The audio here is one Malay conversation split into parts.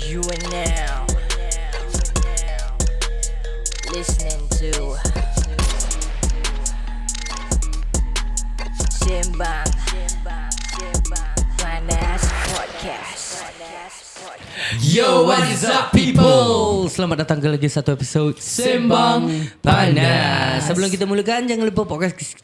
You are now listening to Sembang Panas Podcast. Yo, what is up people? Selamat datang ke lagi satu episod Sembang Panas. Sebelum kita mulakan, jangan lupa podcast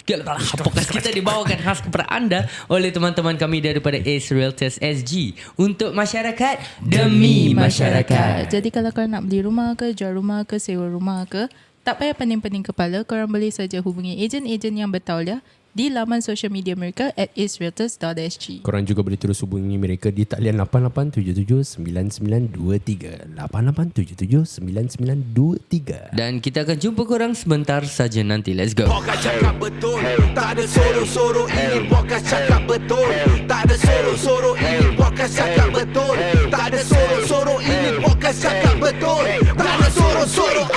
kita dibawakan khas kepada anda oleh teman-teman kami daripada AceRealtorsSg. Untuk masyarakat, demi masyarakat. Jadi kalau korang nak beli rumah ke, jual rumah ke, sewa rumah ke, tak payah pening-pening kepala, korang boleh saja hubungi ejen-ejen yang bertauliah di laman social media mereka at AceRealtorsSg. Korang juga boleh terus hubungi mereka di talian 88779923 88779923. Dan kita akan jumpa korang sebentar saja nanti. Let's go. Podcast cakap betul, tak ada sorok-sorok. Ini podcast cakap betul, tak ada sorok-sorok. Ini podcast cakap betul, tak ada sorok-sorok. Ini podcast cakap betul, tak ada sorok-sorok.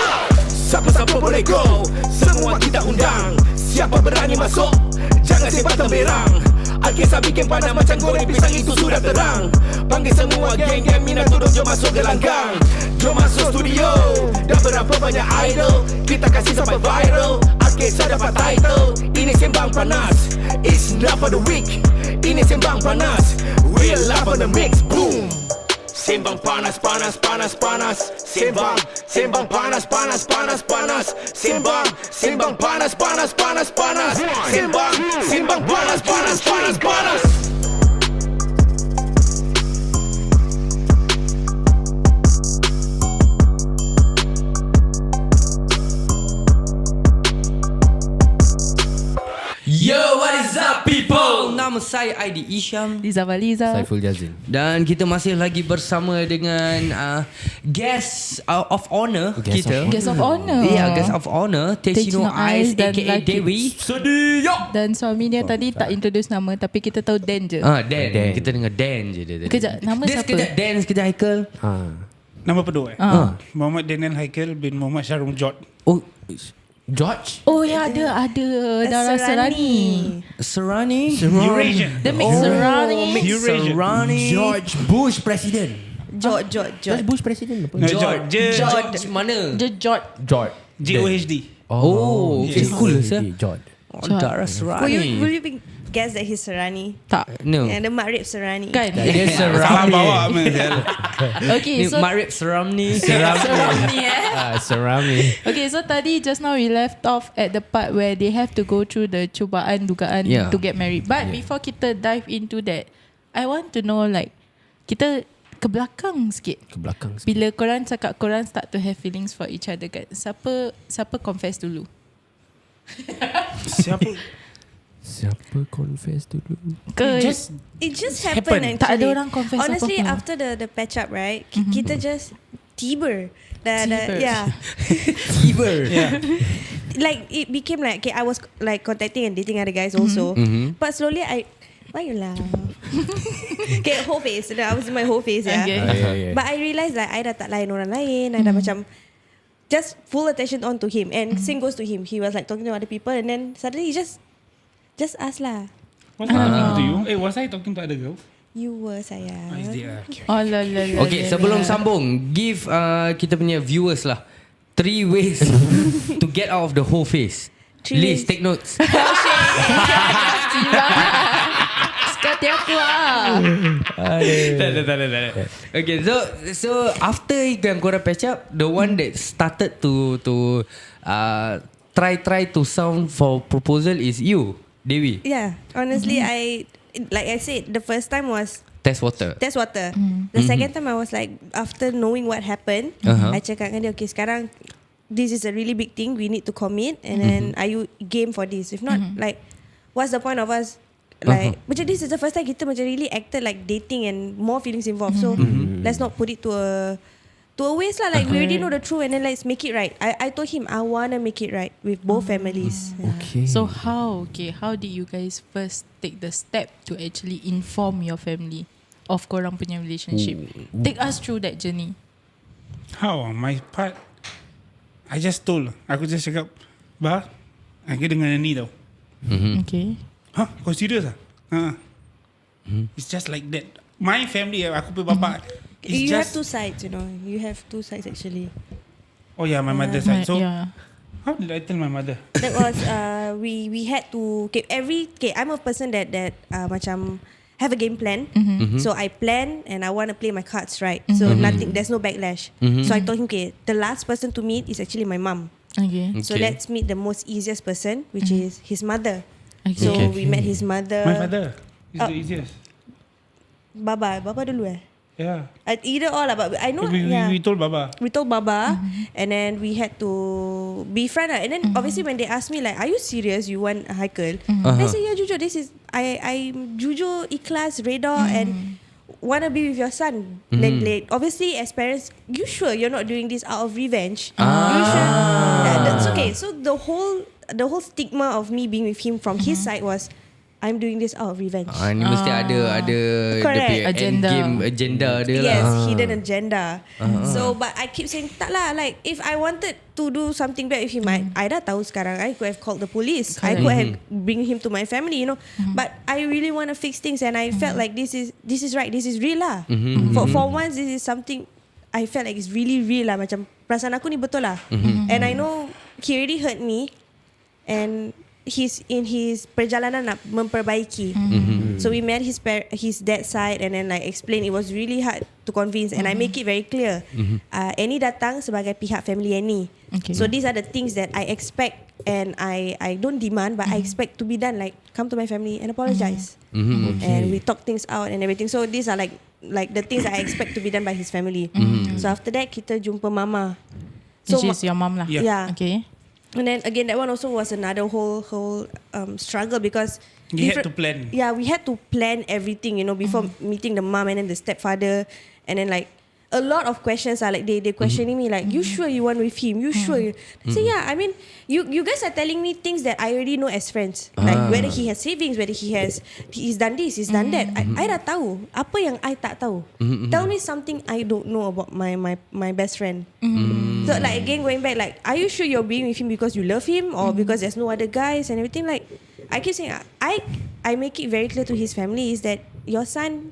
Siapa-siapa boleh go, semua kita undang. Siapa berani masuk, jangan sebat temberang. Al-Kisah bikin panas macam goreng pisang, itu sudah terang. Panggil semua geng-geng minat turun, jom masuk gelanggang. Jom masuk studio, dah berapa banyak idol, kita kasih sampai viral. Al-Kisah dapat title, ini Sembang Panas. It's not for the weak, ini Sembang Panas. Real love on the mix, boom. Sembang panas, panas, panas, panas. Sembang, sembang panas, panas, panas, panas. Sembang, sembang panas, panas, panas, panas. Sembang, sembang panas, panas, panas, panas. Yo, what is up people? Nama saya Aidi Isham Liza Valiza. Saiful Jazin. dan kita masih lagi bersama dengan guest of honor Guest kita. of Guest of honor. Ya, guest of honor Tecino Ais dan aka laki. Dewi. Dan suami dia tadi tak introduce nama, tapi kita tahu Dan je. Dan. Dan. Kita dengar Dan je dia tadi. Kejap, nama dia siapa? Sekejap Dan, sekejap Haikal. Nama penuh Muhammad Daniel Haikal bin Muhammad Syarul Jod. Oh, George. Oh ya, ada darah Serani. Serani. Eurasian. Dia mix Serani. Eurasian. Serani. George Bush Presiden. George. Bush Presiden apa? No, George. George mana? Dia George. George. G-O-H-D. Oh, okay, yes. cool sir. George. Darah Serani. Will you guess that he's Serani? Tak. No. Yang dia makrib Serani. Kan? Dia Salah Serani. bawa man. Okay, so Marip Serani. Serani Serami. Okay, so tadi just now we left off at the part where they have to go through the cubaan dugaan Yeah. to get married. But before kita dive into that, I want to know like kita ke belakang sikit. Ke belakang sikit. Bila korang cakap korang start to have feelings for each other kan, siapa confess dulu? Siapa confess dulu? Ke It just happen. happened actually. Tak ada orang confess Honestly, apa-apa. after the patch up, right? Kita just tiba. Tiba. Yeah. Tiber. Like it became like, okay, I was like contacting and dating other guys also. But slowly why you laugh? Okay, whole face. I was in my whole face, yeah. Okay. But I realised like I dah tak layan orang lain. I dah macam just full attention on to him. And same goes to him. He was like talking to other people, and then suddenly he just us lah. Was I talking to you? Was I talking to other girls? You were sayang. I did. Okay. Oh, la, la, la, Okay, la, sebelum la. sambung, give kita punya viewers lah 3 ways to get out of the whole face. 3 Liz, ways. take notes. Sekati aku lah. Tak ada. Okay, so after yang korang patch up, the one that started to try to sound for proposal is you, Dewi. Yeah, honestly, like I said, the first time was Test water. test water. The second time I was like, after knowing what happened, I cakap dengan dia, okay, sekarang this is a really big thing, we need to commit, and then are you game for this? If not, like, what's the point of us? Like, macam this is the first time kita macam really acted like dating and more feelings involved. So let's not put it to a waste lah. Like we already know the truth, and then let's make it right. I told him I wanna make it right with both families. Okay. So how did you guys first take the step to actually inform your family of korang punya relationship? Take us through that journey. How? My part, I just told. Aku just cakap, bah, aku dengan ni tau. Okay. Kau serius ah? It's just like that. My family, aku punya bapa, You have two sides, you know. You have two sides actually. Oh yeah, my mother's side. So yeah. how did I tell my mother? That was we had to I'm a person that macam have a game plan. So I plan and I want to play my cards right. So there's no backlash. So I told him, the last person to meet is actually my mom. Okay. So let's meet the most easiest person, which is his mother. Okay. So we met his mother. My father is the easiest. Baba dulu Yeah. Either or lah, but I know. We told Baba. We told Baba, and then we had to befriend her. And then obviously when they asked me like, "Are you serious? You want Haikal?" I said, "Yeah, Jujo. This is I'm Jujo, ikhlas, redha, and wanna be with your son." Like, obviously as parents, you sure you're not doing this out of revenge? You sure? That's okay. So the whole stigma of me being with him from his side was, I'm doing this out of revenge. Ni mesti ada Correct. dia Agenda. agenda dia Yes, lah. hidden agenda. So but I keep saying tak lah, like if I wanted to do something bad with him, I dah tahu sekarang. I could have called the police. I could have bring him to my family, you know. But I really want to fix things, and I felt like this is right. This is real lah. For once, this is something I felt like it's really real lah. Macam perasaan aku ni betul lah. And I know he already hurt me, and he's in his perjalanan nak memperbaiki. So we met his dad's side, and then like explain it was really hard to convince, and I make it very clear. Annie datang sebagai pihak family Annie. Okay. So these are the things that I expect, and I don't demand, but I expect to be done. Like, come to my family and apologize, and we talk things out and everything. So these are like the things that I expect to be done by his family. So after that kita jumpa mama. So Which is your mom lah. yeah. Okay. And then again, that one also was another whole struggle, because You had to plan. Yeah, we had to plan everything, you know, before meeting the mom and then the stepfather, and then like a lot of questions are like they questioning me like, you sure you want with him? You sure? I say, yeah. I mean, you guys are telling me things that I already know as friends, like whether he has savings, whether he's done this, he's done that. I dah tahu. Apa yang I tak tahu? Tell me something I don't know about my best friend. So like again, going back, like, are you sure you're being with him because you love him, or because there's no other guys and everything? Like, I keep saying, I make it very clear to his family is that your son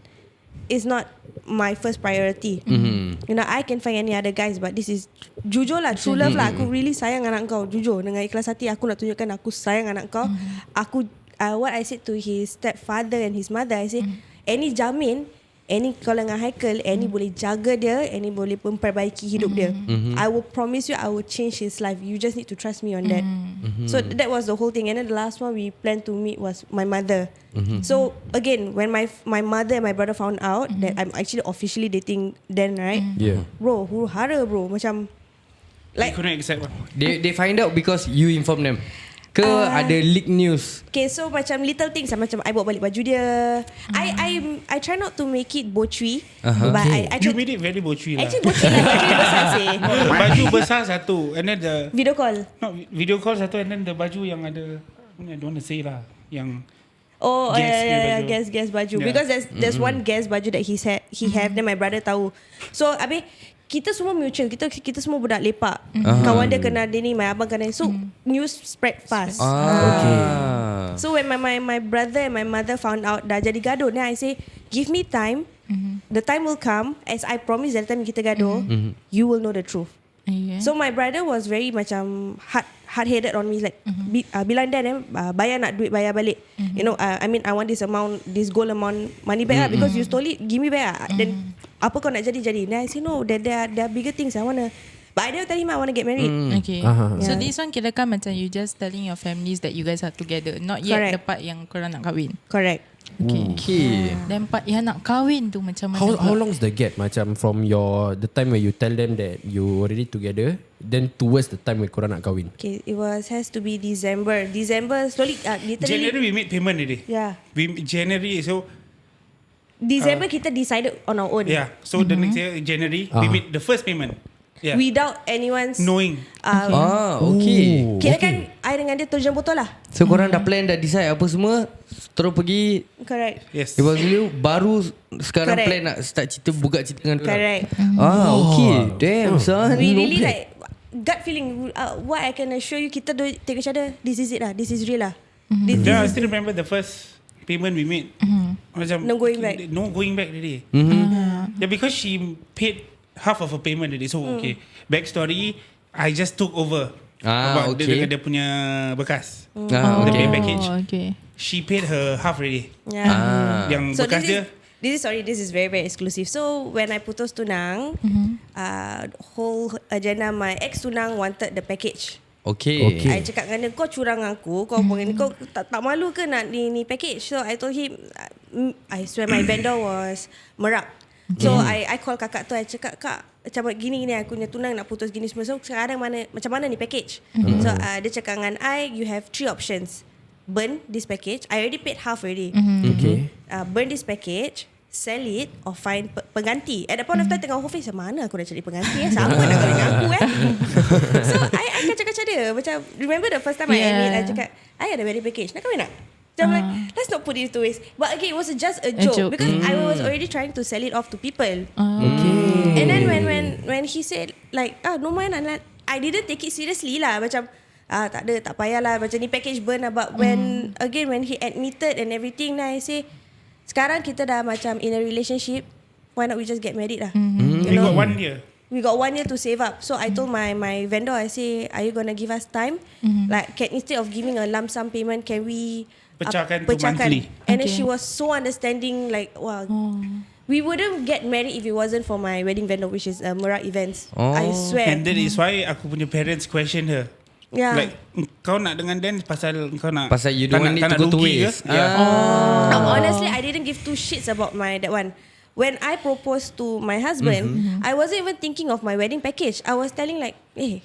is not my first priority. You know, I can find any other guys, but this is jujur lah, true love lah. Aku really sayang anak kau, jujur, dengan ikhlas hati aku nak tunjukkan aku sayang anak kau. Aku what I said to his stepfather and his mother, I say, Annie jamin, Annie kalau dengan Haikal, Annie boleh jaga dia, Annie boleh memperbaiki hidup dia. I will promise you, I will change his life. You just need to trust me on that. So that was the whole thing. And then the last one we planned to meet was my mother. So again, when my mother and my brother found out that I'm actually officially dating Dan, right? Yeah. Bro, huru hara bro, macam I like couldn't accept. They find out because you inform them. Ke ada leak news? Okay, so macam little things lah, macam I bawa balik baju dia. I try not to make it bocui, but I You try, made it very bocui lah. actually bocui lah, baju dia besar sih. Baju besar satu, and then the Video call. video call satu, and then the baju yang ada, I don't want to say lah, yang Oh, Guess punya yeah, baju. guess baju. Yeah. Because there's one guess baju that he have, then my brother tahu. So habis kita semua mutual, kita semua budak lepak. Kawan dia kena dia ni, my abang kena. So news spread fast. So when my brother and my mother found out dah jadi gaduh, then I say, give me time. The time will come, as I promise that time kita gaduh, you will know the truth. Okay. So my brother was very macam hard-headed on me, like bilang Dan bayar nak duit bayar balik. You know, I mean I want this gold amount money back lah, because you stole it, give me back lah. Then apa kau nak jadi. Then I say no, there are bigger things I wanna. But I never tell him I wanna get married. Okay. So this one kira kan macam you just telling your families that you guys are together, not yet Correct. the part yang korang nak kahwin. Correct. Okay. Dan part yang nak kahwin tu macam mana? How long is the gap macam from the time where you tell them that you already together, then towards the time where korang nak kahwin? Okay, it has to be December slowly, literally. January we made payment already. Yeah. January, so December kita decided on our own. yeah, so the next year January we made the first payment. Yeah. Without anyone's Knowing. Okay. Kira kan I dengan dia terjun botol lah. So korang dah plan, dah decide apa semua, terus pergi. Correct. Yes. Lepas tu baru sekarang Correct. plan nak start buka cerita dengan korang. Correct. Okay. Damn son. We No really bad. like gut feeling. What I can assure you, kita take each other. This is it lah. This is real lah. This Yeah, I is still remember the first payment we made. Macam No going back. No going back already. Yeah, because she paid half of her payment already. So okay. Backstory, I just took over about okay. dia punya bekas. The Okay. pay package. Okay. She paid her half already. Yeah. Yang So bekas dia. this is very very exclusive. So when I putus tunang, whole agenda my ex tunang wanted the package. Okay. I cakap dengan dia, kau curang aku, kau kau tak malu ke nak ni package? So I told him, I swear my vendor was Merak. So I call kakak tu, I cakap, kak macam gini aku punya tunang nak putus gini semua. So sekarang macam mana ni package? So dia cakap dengan I, you have 3 options. Burn this package. I already paid half already. Okay. Burn this package, sell it or find pengganti. At that point of time tengah office, mana aku nak cari pengganti siapa nak kahwin dengan aku So I kacau-kacau dia. Macam remember the first time I admit, I cakap I ada wedding package, nak kahwin tak? Macam like, let's not put it into waste. But again, it was just a joke. Because I was already trying to sell it off to people. Okay. And then when he said like, no mind, I didn't take it seriously lah. Macam tak ada, tak payahlah. Macam ni package burn. But when he admitted and everything, then I say, sekarang kita dah macam in a relationship, why not we just get married lah? We got 1 year. We got 1 year to save up. So I told my vendor, I say, are you gonna give us time? Like, instead of giving a lump sum payment, can we Pecahkan to monthly? And then she was so understanding, like, wow. We wouldn't get married if it wasn't for my wedding vendor, which is Merak Events. I swear. And that is why aku punya parents question her. Yeah. Like, kau nak dengan Dan pasal kau nak, Pasal you don't want it to go to waste. Honestly, I didn't give 2 shits about that one. When I proposed to my husband, I wasn't even thinking of my wedding package. I was telling like, hey,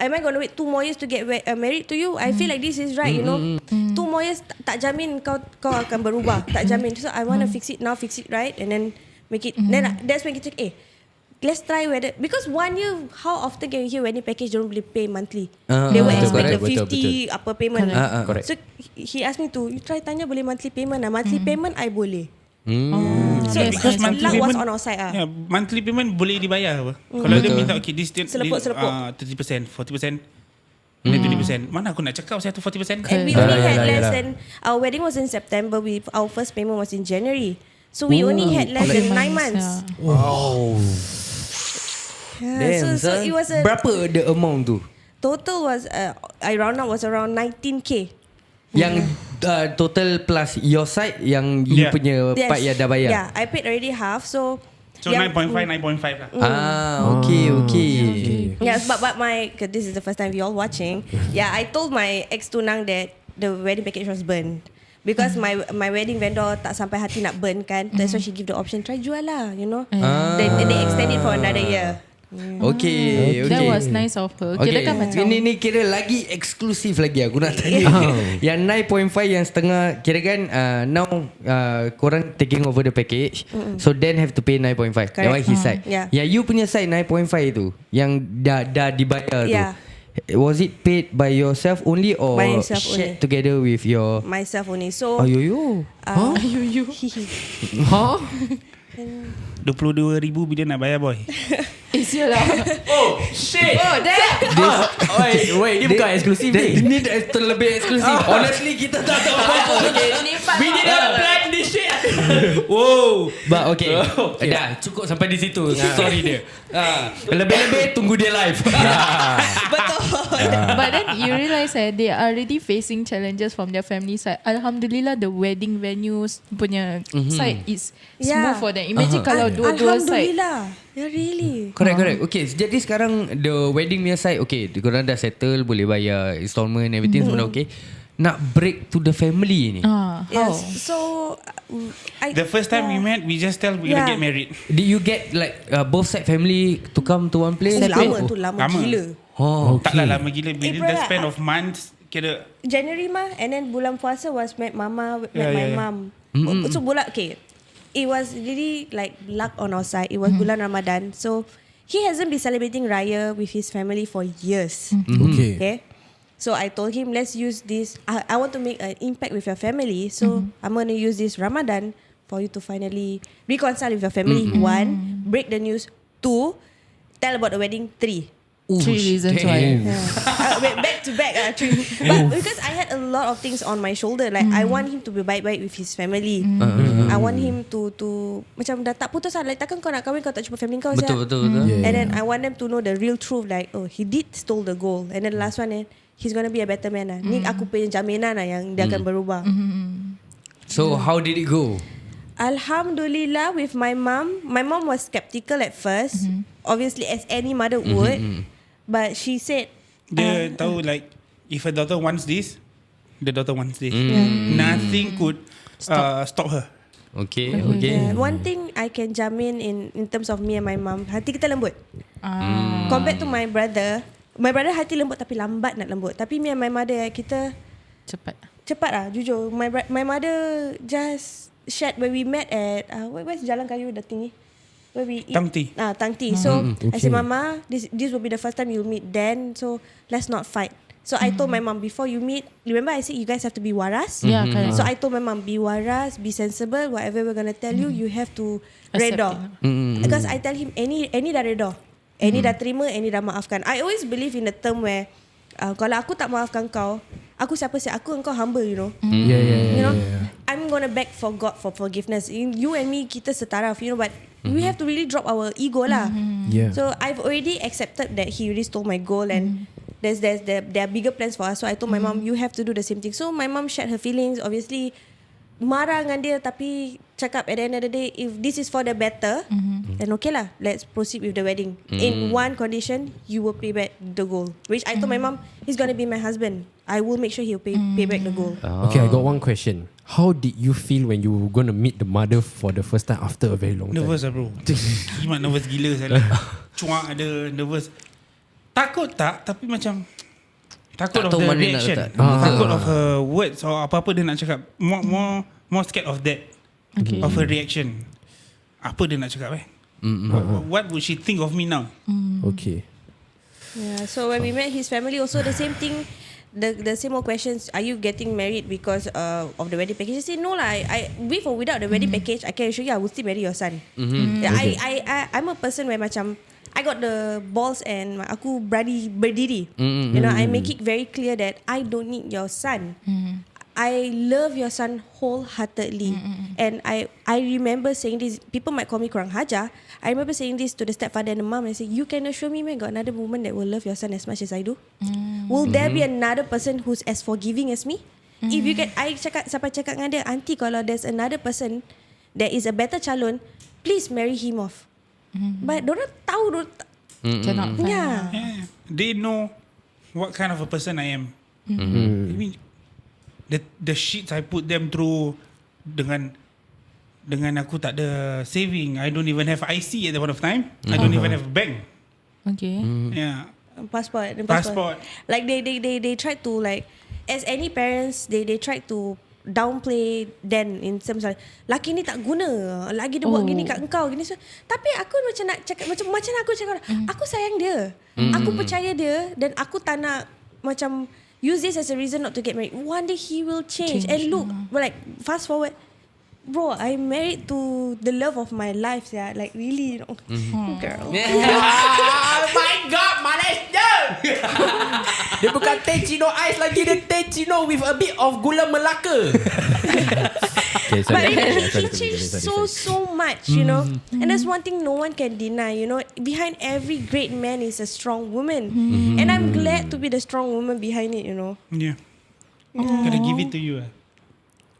am I going to wait 2 more years to get married to you? I feel like this is right, you know. 2 more years tak jamin kau akan berubah. Tak jamin. So I want to fix it now, fix it right, and then make it. Then that's when kita let's try whether, because 1 year, how often can you hear wedding package don't really pay monthly? They will expect the 50 apa payment. Correct. So he asked me to, you try tanya boleh monthly payment. Monthly payment I boleh. So Because monthly luck was payment on our side. Yeah, monthly payment boleh dibayar apa. Kalau dia minta okay, this Selepuk. 30%, 40%, then 20%. Mana aku nak cakap saya tu 40%? And we only had less than, our wedding was in September. Our first payment was in January. So we only had less than 9 months. Wow. Yeah, so it was berapa the amount tu? total was I round up was around 19k. Yang total plus your side yang you punya part yang dah bayar. Yeah, I paid already half. So 9.5 lah. Okay. Yeah, but cause this is the first time we all watching. Yeah, I told my ex tunang that the wedding package was burned. Because my wedding vendor tak sampai hati nak burn kan. That's why she give the option, try jual lah, you know. Then they extend it for another year. Okay. That was nice of her. Okay. Kira kan macam Ini kira lagi eksklusif lagi aku nak tanya. Yang 9.5 yang setengah kira kan now korang taking over the package. So then have to pay 9.5. That one his side. Yeah. Yang you punya side 9.5 tu yang dah dibayar tu. Was it paid by yourself only or by yourself shared only. together with your Myself only. So Ayoyo. Huh? 22,000 bila nak bayar boy? Sialah. Oh shit. Oh damn. Wait, ni bukan eksklusif ni. Ini dah terlebih eksklusif. Honestly kita tak tahu apa-apa. We didn't plan this shit. Wow. But okay. Dah cukup sampai di situ. Sorry dia. Lebih-lebih tunggu dia live. betul. But then you realise they are already facing challenges from their family side. Alhamdulillah the wedding venues punya side is smooth for them. Imagine kalau dua-dua side. Alhamdulillah. Yeah, really. Correct. Okay, jadi sekarang the wedding punya side, okay, korang dah settle, boleh bayar installment, everything semua dah okay. Nak break to the family ni. Yes. So The first time we met, we just tell we gonna get married. Did you get like both side family to come to one place? lama gila. Oh, okay. Taklah lama gila. Within April the span of months, kira January mah, and then bulan puasa was met mama, met my mum. So it was really like luck on our side. It was bulan Ramadan. So he hasn't been celebrating Raya with his family for years. Okay. So I told him, let's use this. I want to make an impact with your family. So I'm going to use this Ramadan for you to finally reconcile with your family. 1, break the news. 2, tell about the wedding. 3. 3 reasons why. Wait, back to back actually. But because I had a lot of things on my shoulder, like I want him to be baik-baik with his family. I want him to macam dah tak putus lah. Like takkan kau nak kahwin kau tak jumpa family kau Betul. And then I want them to know the real truth, like he did stole the gold. And then the last one he's gonna be a better man lah. Ni aku punya jaminan lah yang dia akan berubah. So how did it go? Alhamdulillah with my mom. My mom was skeptical at first, obviously as any mother would. But she said Dia tahu like if a daughter wants this, the daughter wants this. Nothing could stop her. Okay. One thing I can jamin in terms of me and my mom, hati kita lembut. Compared to my brother hati lembut tapi lambat nak lembut. Tapi me and my mother kita cepat lah, jujur. My mother just shared when we met at where's Jalan Kayu the thingy where we eat Tang Tea. Tang Tea. So I said, Mama, this will be the first time you'll meet Dan, so let's not fight. So I told my mom, before you meet, remember I said you guys have to be waras. Yeah, correct. So I told my mom, be waras, be sensible. Whatever we're gonna tell you, you have to redha. Because I tell him, any dah redha, any dah terima, any dah maafkan. I always believe in the term where kalau aku tak maafkan kau, aku siapa sih? Aku engkau humble, you know. You know, I'm gonna beg for God for forgiveness. You and me, kita setara, you know. But we have to really drop our ego lah. So I've already accepted that he really stole my gold, and there are bigger plans for us. So I told my mom, you have to do the same thing. So my mom shared her feelings. Obviously, marah dengan dia, tapi cakap at the end of the day, if this is for the better, then okay lah, let's proceed with the wedding. In one condition, you will pay back the gold. Which I told my mom, he's gonna be my husband. I will make sure he'll pay back the gold. Okay, I got one question. How did you feel when you were going to meet the mother for the first time after a very long time? Nervous lah bro. Kimak nervous gila saya. Cuak ada nervous. Takut tak, tapi macam takut Tak of tahu the mana nak reaction. letak. Takut of her words or apa-apa dia nak cakap. More scared of that. Of her reaction. Apa dia nak cakap What would she think of me now? Okay. Yeah, so when we met his family, also the same thing. The same old questions. Are you getting married because of the wedding package? I say no lah. I with or without the wedding package, I can assure you I will still marry your son. I'm a person where macam I got the balls and aku berani berdiri. You know, I make it very clear that I don't need your son. I love your son wholeheartedly. And I remember saying this. People might call me kurang hajar. I remember saying this to the stepfather and the mom. I say, you can assure me, man, got another woman that will love your son as much as I do. Will there be another person who's as forgiving as me? If you can, I sampai cakap dengan dia, auntie, kalau there's another person that is a better calon, please marry him off. But dorang tahu, Cannot find. yeah. They know what kind of a person I am. I mean, the shit I put them through dengan aku tak ada saving. I don't even have IC at the point of time. I don't even have a bank. Okay. Yeah. Passport. Like they try to, like, as any parents, they try to downplay Dan in terms of laki ni tak guna, lagi dia buat gini kat engkau gini. So, tapi aku macam nak cakap macam aku cakap, aku sayang dia, aku percaya dia, dan aku tak nak macam use this as a reason not to get married. One day he will change. And look, like fast forward, bro, I'm married to the love of my life, yeah. Like really, you know, girl. Oh my God, Malaysia! Dia bukan teh cino ice lagi, dia teh cino with a bit of gula Melaka. Okay, But really, he changed so much, you know. And that's one thing no one can deny, you know. Behind every great man is a strong woman. And I'm glad to be the strong woman behind it, you know. Yeah. Gotta give it to you.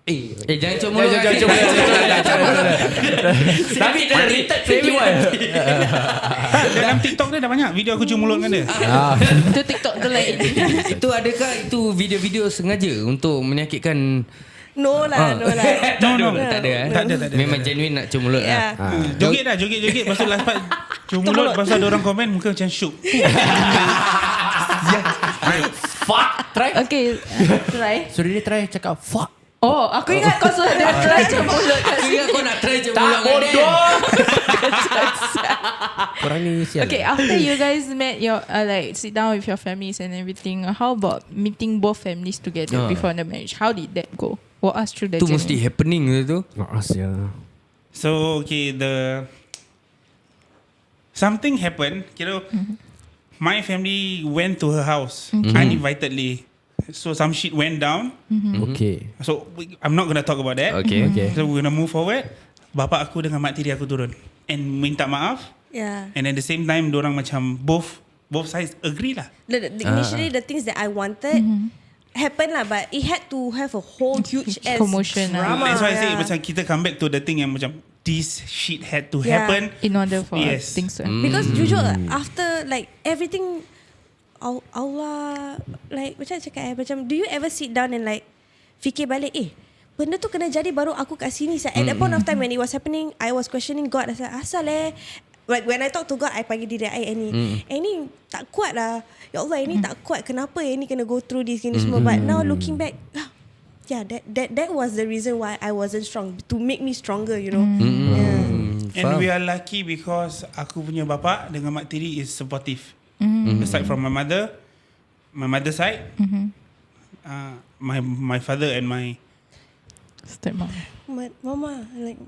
Jangan cuma Tapi dia rated 21. Dalam TikTok dia dah banyak video aku cium mulut dengan dia. Itu TikTok tu lain. Itu adakah itu video-video sengaja untuk menyakitkan? No lah. No. Tak ada. Tak ada. Memang genuine nak cium mulut Yeah. lah. Joget. Lepas tu last part cium mulut. Lepas tu ada orang komen muka macam syuk. Fuck. Try. Okay, try. So dia try cakap fuck. Oh, aku ingat kau suruh dia try cium mulut. Aku ingat kau nak try cium Tak mulut dengan dia. bodoh. Korang ni sial. Okay, after you guys met your like sit down with your families and everything, how about meeting both families together before the marriage? How did that go? Walk us through the Tu mesti journey. happening tu. Sial. So okay, something happened. Kira my family went to her house uninvitedly. So some shit went down. Okay. So I'm not gonna talk about that. Okay. So we're gonna move forward. Bapa aku dengan mak tiri aku turun and minta maaf. Yeah. And at the same time, dorang macam both sides agree lah. Initially, the things that I wanted happened lah, but it had to have a whole huge ass Commotion lah. drama. That's why I say yeah. macam kita come back to the thing yang macam this shit had to happen. In order for Yes. things to Because jujur after like everything Allah like macam cakap macam do you ever sit down and like fikir balik benda tu kena jadi baru aku kat sini. At that point of time when it was happening, I was questioning God. I said asal like when I talk to God, I panggil diri I ini tak kuat lah. Ya Allah, ini tak kuat. Kenapa ini kena go through this gini semua? But now looking back, yeah, that was the reason why I wasn't strong, to make me stronger, you know. Yeah. And we are lucky because aku punya bapa dengan mak tiri is supportive. Aside from my mother side, my father and my stepmom. Mama like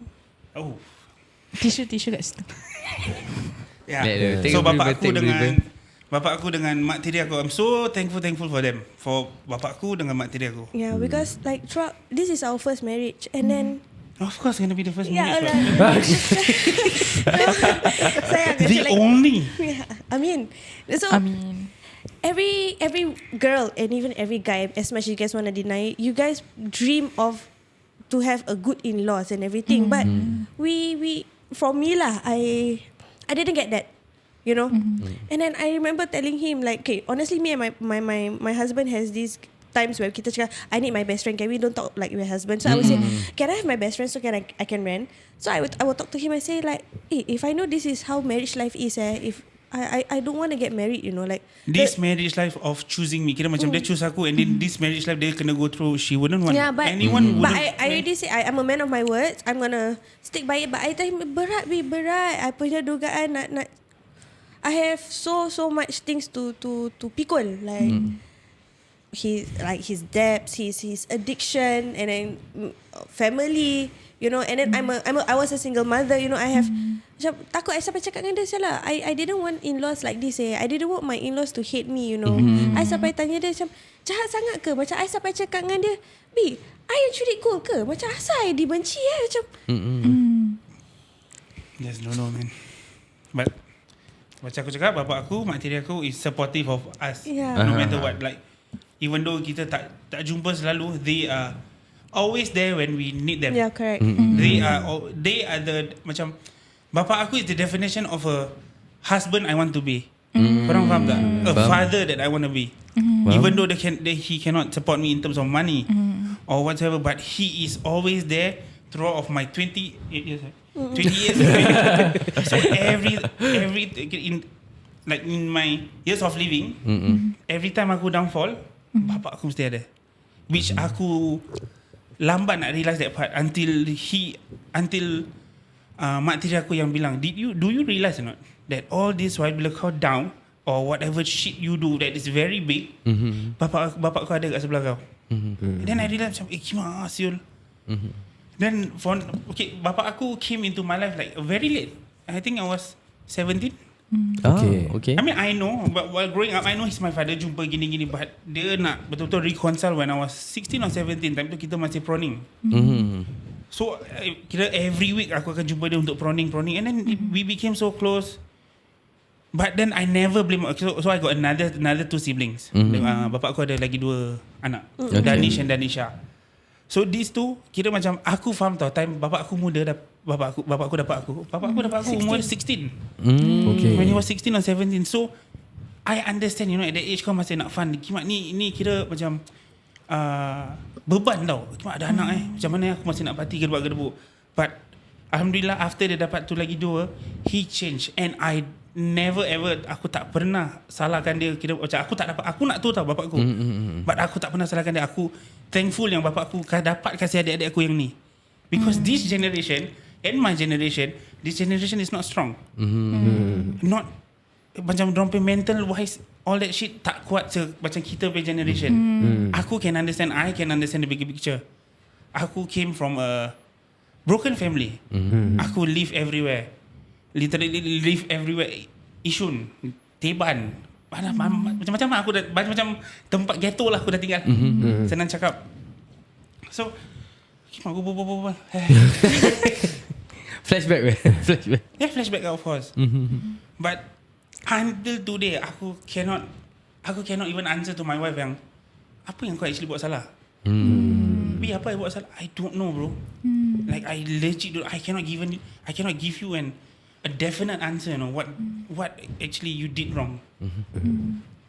Tisu kat situ. yeah. So bapa aku dengan mak tiri aku, I'm so thankful for them, for bapa aku dengan mak tiri aku. yeah, because like throughout, this is our first marriage, and then Of course, gonna be the first yeah, marriage. The only. Yeah, I mean, so every girl and even every guy, as much as you guys want to deny it, you guys dream of to have a good in-laws and everything. But we for me lah, I didn't get that, you know. And then I remember telling him like, okay, honestly, me and my husband has these times where kita cakap, I need my best friend, can we don't talk like we're husband? So I would say, can I have my best friend so I can rent? So I would talk to him and say like, if I know this is how marriage life is, if I don't want to get married, you know, like this marriage life of choosing me, kira macam dia choose aku, and then this marriage life dia kena go through, she wouldn't want. Yeah, but anyone but wouldn't. I already say I'm a man of my words. I'm gonna stick by it. But I tell him berat. I punya dugaan nak. I have so much things to pikul, like his debts, his addiction, and then family, you know. And then I was a single mother, you know. I have macam takut I sampai cakap dengan dia salah. I didn't want in-laws like this. I didn't want my in-laws to hate me, you know. I sampai tanya dia macam jahat sangat ke? Macam I sampai cakap dengan dia, I yang curi gold ke? Macam asal I dibenci macam. Just don't know, man. But macam aku cakap, bapa aku, mak tiri aku is supportive of us. Yeah. No matter what. Like even though kita tak jumpa selalu, they are always there when we need them. Yeah, correct. They are the macam bapa aku is the definition of a husband I want to be. Korang faham tak? A father that I want to be. Even though he cannot support me in terms of money or whatever, but he is always there throughout of my 20 years. 20 years. So every in my years of living, every time aku downfall, bapa aku mesti ada. Which aku lambat nak realise that part until mak tiri aku yang bilang, do you realise or not that all this while bila kau down or whatever shit you do that is very big, bapa kau ada kat sebelah kau. Then I realised macam gimana siul. Then bapa aku came into my life like very late. I think I was 17. Okay. I mean I know, but while growing up I know he's my father, jumpa gini-gini, but dia nak betul-betul reconcile when I was 16 or 17. Time tu kita masih proning. So kira every week aku akan jumpa dia untuk proning, and then we became so close. But then I never blame. So I got another two siblings. Bapa aku ada lagi 2 anak, Danish and Danisha. So these two kira macam aku faham tau, time bapa aku muda bapa aku dapat aku umur 16. When he was 16 or 17. So I understand, you know, at that age kau masih nak fun. Kimak ni kira macam beban tau. Kimak ada anak macam mana aku masih nak party gedebuk. But alhamdulillah after dia dapat tu lagi 2, he changed, and I never ever, aku tak pernah salahkan dia. Kira macam aku nak tu tau bapak aku. But aku tak pernah salahkan dia. Aku thankful yang bapak aku dapat kasih adik-adik aku yang ni. Because this generation and my generation, this generation is not strong. Not macam dorang punya mental wise, all that shit tak kuat macam kita punya generation. Aku can understand, I can understand the bigger picture. Aku came from a broken family. Aku live everywhere. Literally live everywhere. Yishun, Teban, macam-macam aku dah macam tempat ghetto lah aku dah tinggal. Senang cakap. So aku berbual. Flashback. Yeah, flashback of course. But until today aku cannot even answer to my wife yang apa yang kau actually buat salah. Bi, apa yang buat salah? I don't know, bro. Like I legit I cannot give you a definite answer, you know, what actually you did wrong.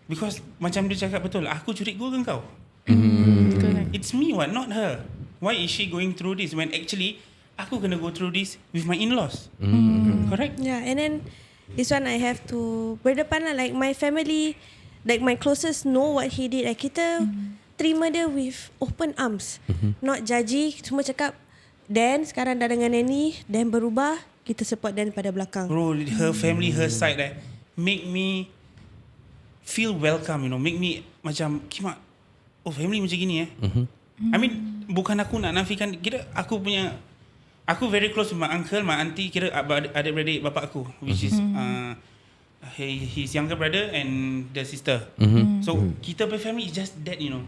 Because macam dia cakap betul, aku curi gol ke kau? It's me, what, not her. Why is she going through this when actually aku kena go through this with my in-laws? Correct? Yeah, and then this one I have to berdepan lah, like my family, like my closest know what he did. Like kita terima dia with open arms, not judgy. Semua cakap Dan sekarang dah dengan Nanny, Dan berubah, kita support Dan pada belakang. Bro, her family, her side make me feel welcome, you know, make me macam kimak, oh family macam gini I mean, bukan aku nak nafikan, kira aku very close with my uncle, my auntie, kira adik-beradik bapak aku, which is his younger brother and the sister. So kita punya family is just that, you know.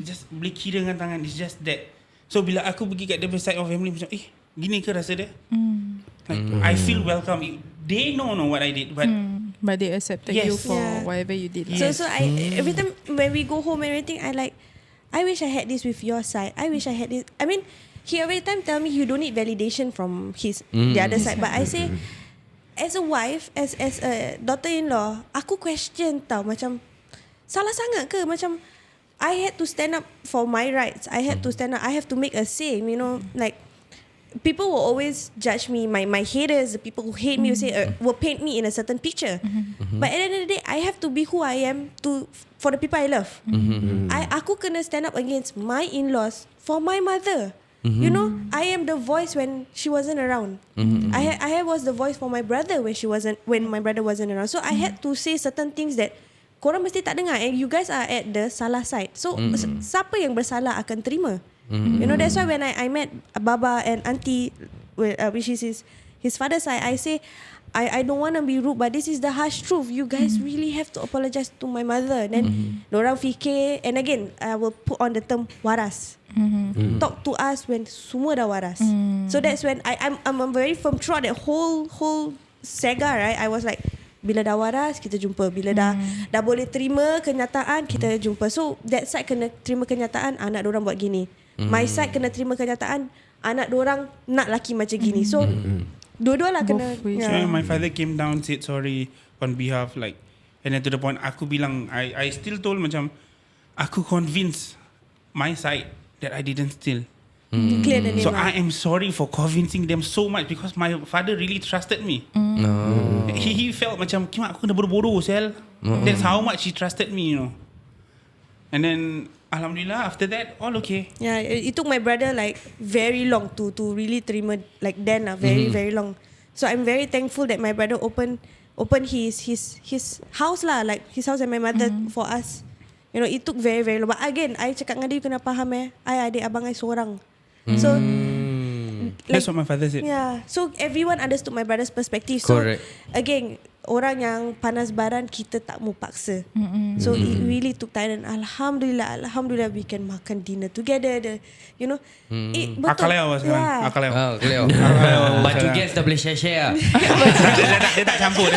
Just boleh kira dengan tangan, it's just that. So bila aku pergi kat the side of family macam gini ke rasa dia? Like I feel welcome. They know what I did, but they accepted you for whatever you did. Yes. So I every time when we go home and everything, I wish I had this with your side. I wish I had this. I mean, he every time tell me you don't need validation from the other side, but I say, as a wife, as a daughter-in-law, aku question tau, macam salah sangat ke? Macam I had to stand up for my rights. I had to stand up. I have to make a say. You know, like people will always judge me. My haters, the people who hate me, will paint me in a certain picture. But at the end of the day, I have to be who I am for the people I love. Aku kena stand up against my in-laws for my mother. You know, I am the voice when she wasn't around. I was the voice for my brother when my brother wasn't around. So I had to say certain things that korang mesti tak dengar, and you guys are at the salah side. So siapa yang bersalah akan terima. You know, that's why when I met Baba and Auntie, which is his father's side, I say I don't want to be rude, but this is the harsh truth. You guys really have to apologize to my mother. Then dorang fikir, and again I will put on the term waras. Talk to us when semua dah waras. So that's when I'm very firm throughout that whole saga, right? I was like, bila dah waras kita jumpa, bila dah boleh terima kenyataan kita jumpa. So that side kena terima kenyataan anak dorang buat gini, my side kena terima kenyataan anak dorang nak laki macam gini. So dua-dua lah kena. So my father came down, said sorry on behalf, like, and then to the point aku bilang, I still told macam aku convince my side that I didn't steal. Clear the name. So I am sorry for convincing them so much because my father really trusted me. He felt macam kimak aku kena bodoh-bodoh sel. That's how much he trusted me, you know. And then alhamdulillah after that all okay. Yeah, it took my brother like very long to really terima like Dan lah, very long. So I'm very thankful that my brother open his house lah, like his house and my mother for us. You know, it took very long. But again, I cakap dengan dia, you kena faham I adik abang I seorang. So that's what my father said. Yeah. So everyone understood my brother's perspective. So Correct. again, orang yang panas baran kita tak mau paksa. So it really took time, and alhamdulillah we can makan dinner together. You know, betul. Akal leo sekarang. Akal leo. Cleo. Baju guest dah boleh share. Dia tak campur.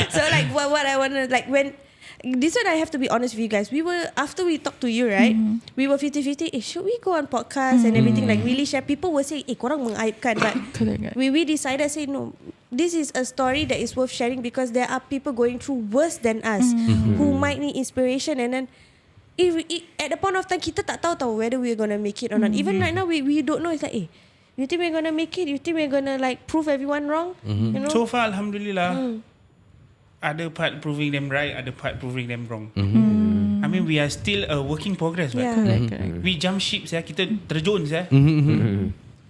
So like what I want to, like, when this one I have to be honest with you guys. We were, after we talked to you, right? We were 50-50. Should we go on podcast and everything, like really share? People will say, korang mengaibkan, but we decided, say no. This is a story that is worth sharing because there are people going through worse than us who might need inspiration, and then at the point of time kita tak tahu whether we're gonna make it or not. Even right now we don't know. It's like, you think we're gonna make it? You think we're gonna like prove everyone wrong? You know? So far alhamdulillah, ada part proving them right, ada part proving them wrong. I mean, we are still a working progress, right? Correct. We jump ship, kita terjun.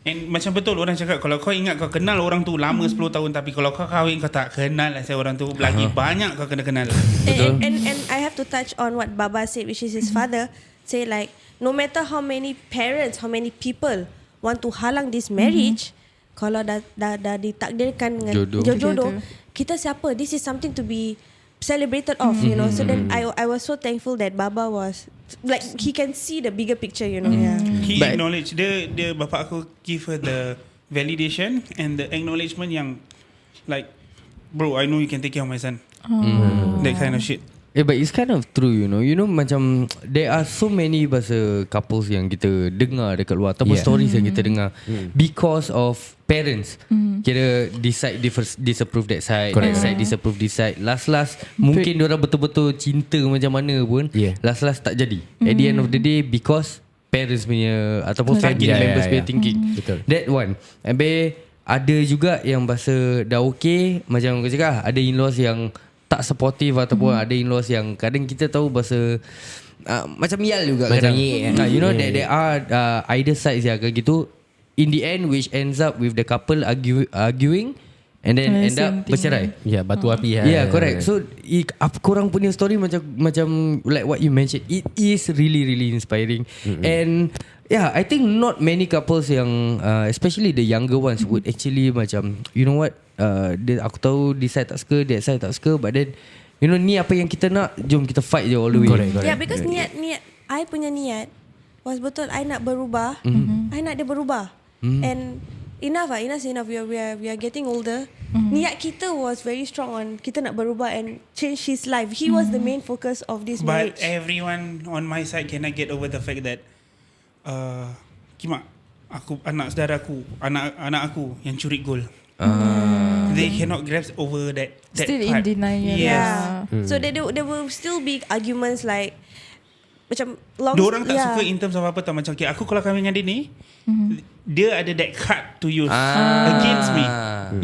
And macam betul orang cakap, kalau kau ingat kau kenal orang tu lama 10 tahun, tapi kalau kau kahwin kau tak kenal orang tu, lagi banyak kau kena kenal. And I have to touch on what Baba said, which is his father, say like, no matter how many parents, how many people want to halang this marriage, kalau dah ditakdirkan dengan Jodoh. jodoh, kita siapa? This is something to be celebrated of, you know. So then I was so thankful that Baba was like, he can see the bigger picture, you know. Yeah. He acknowledge dia bapa aku give her the validation and the acknowledgement yang like, bro, I know you can take care of my son. That kind of shit. But it's kind of true, you know. You know, macam there are so many bahasa couples yang kita dengar dekat luar ataupun stories yang kita dengar because of parents. Kira decide disapprove that side, that side disapprove this side. Last mungkin diorang betul-betul cinta macam mana pun, last tak jadi. At the end of the day, because parents punya ataupun family members punya thinking. Betul. That one. Habis ada juga yang bahasa dah okay, macam kau cakap, ada in-laws yang tak supportive ataupun ada in-laws yang kadang kita tahu bahasa macam mial juga macam kadang. You know that there are either sides yang kayak gitu. In the end, which ends up with the couple arguing and then end up bercerai. Batu api. Yeah, correct. So korang punya story macam like what you mentioned, it is really really inspiring. And yeah, I think not many couples yang especially the younger ones would actually macam, you know what, aku tahu this side tak suka, that side tak suka, but then you know, ni apa yang kita nak, jom kita fight je all the way. Correct. Yeah, because niat I punya niat was betul. I nak berubah. I nak dia berubah. And enough. We are getting older. Niat kita was very strong on kita nak berubah and change his life. He was the main focus of this marriage. But everyone on my side cannot get over the fact that Kimak, anak saudara aku, anak aku yang curi gol. They cannot grasp over that Still part. in denial. Yeah. So there will still be arguments like macam long. Diorang tak suka in terms of apa tau. Macam okay, aku kalau kahwin dengan dia ni, dia ada that card to use against me.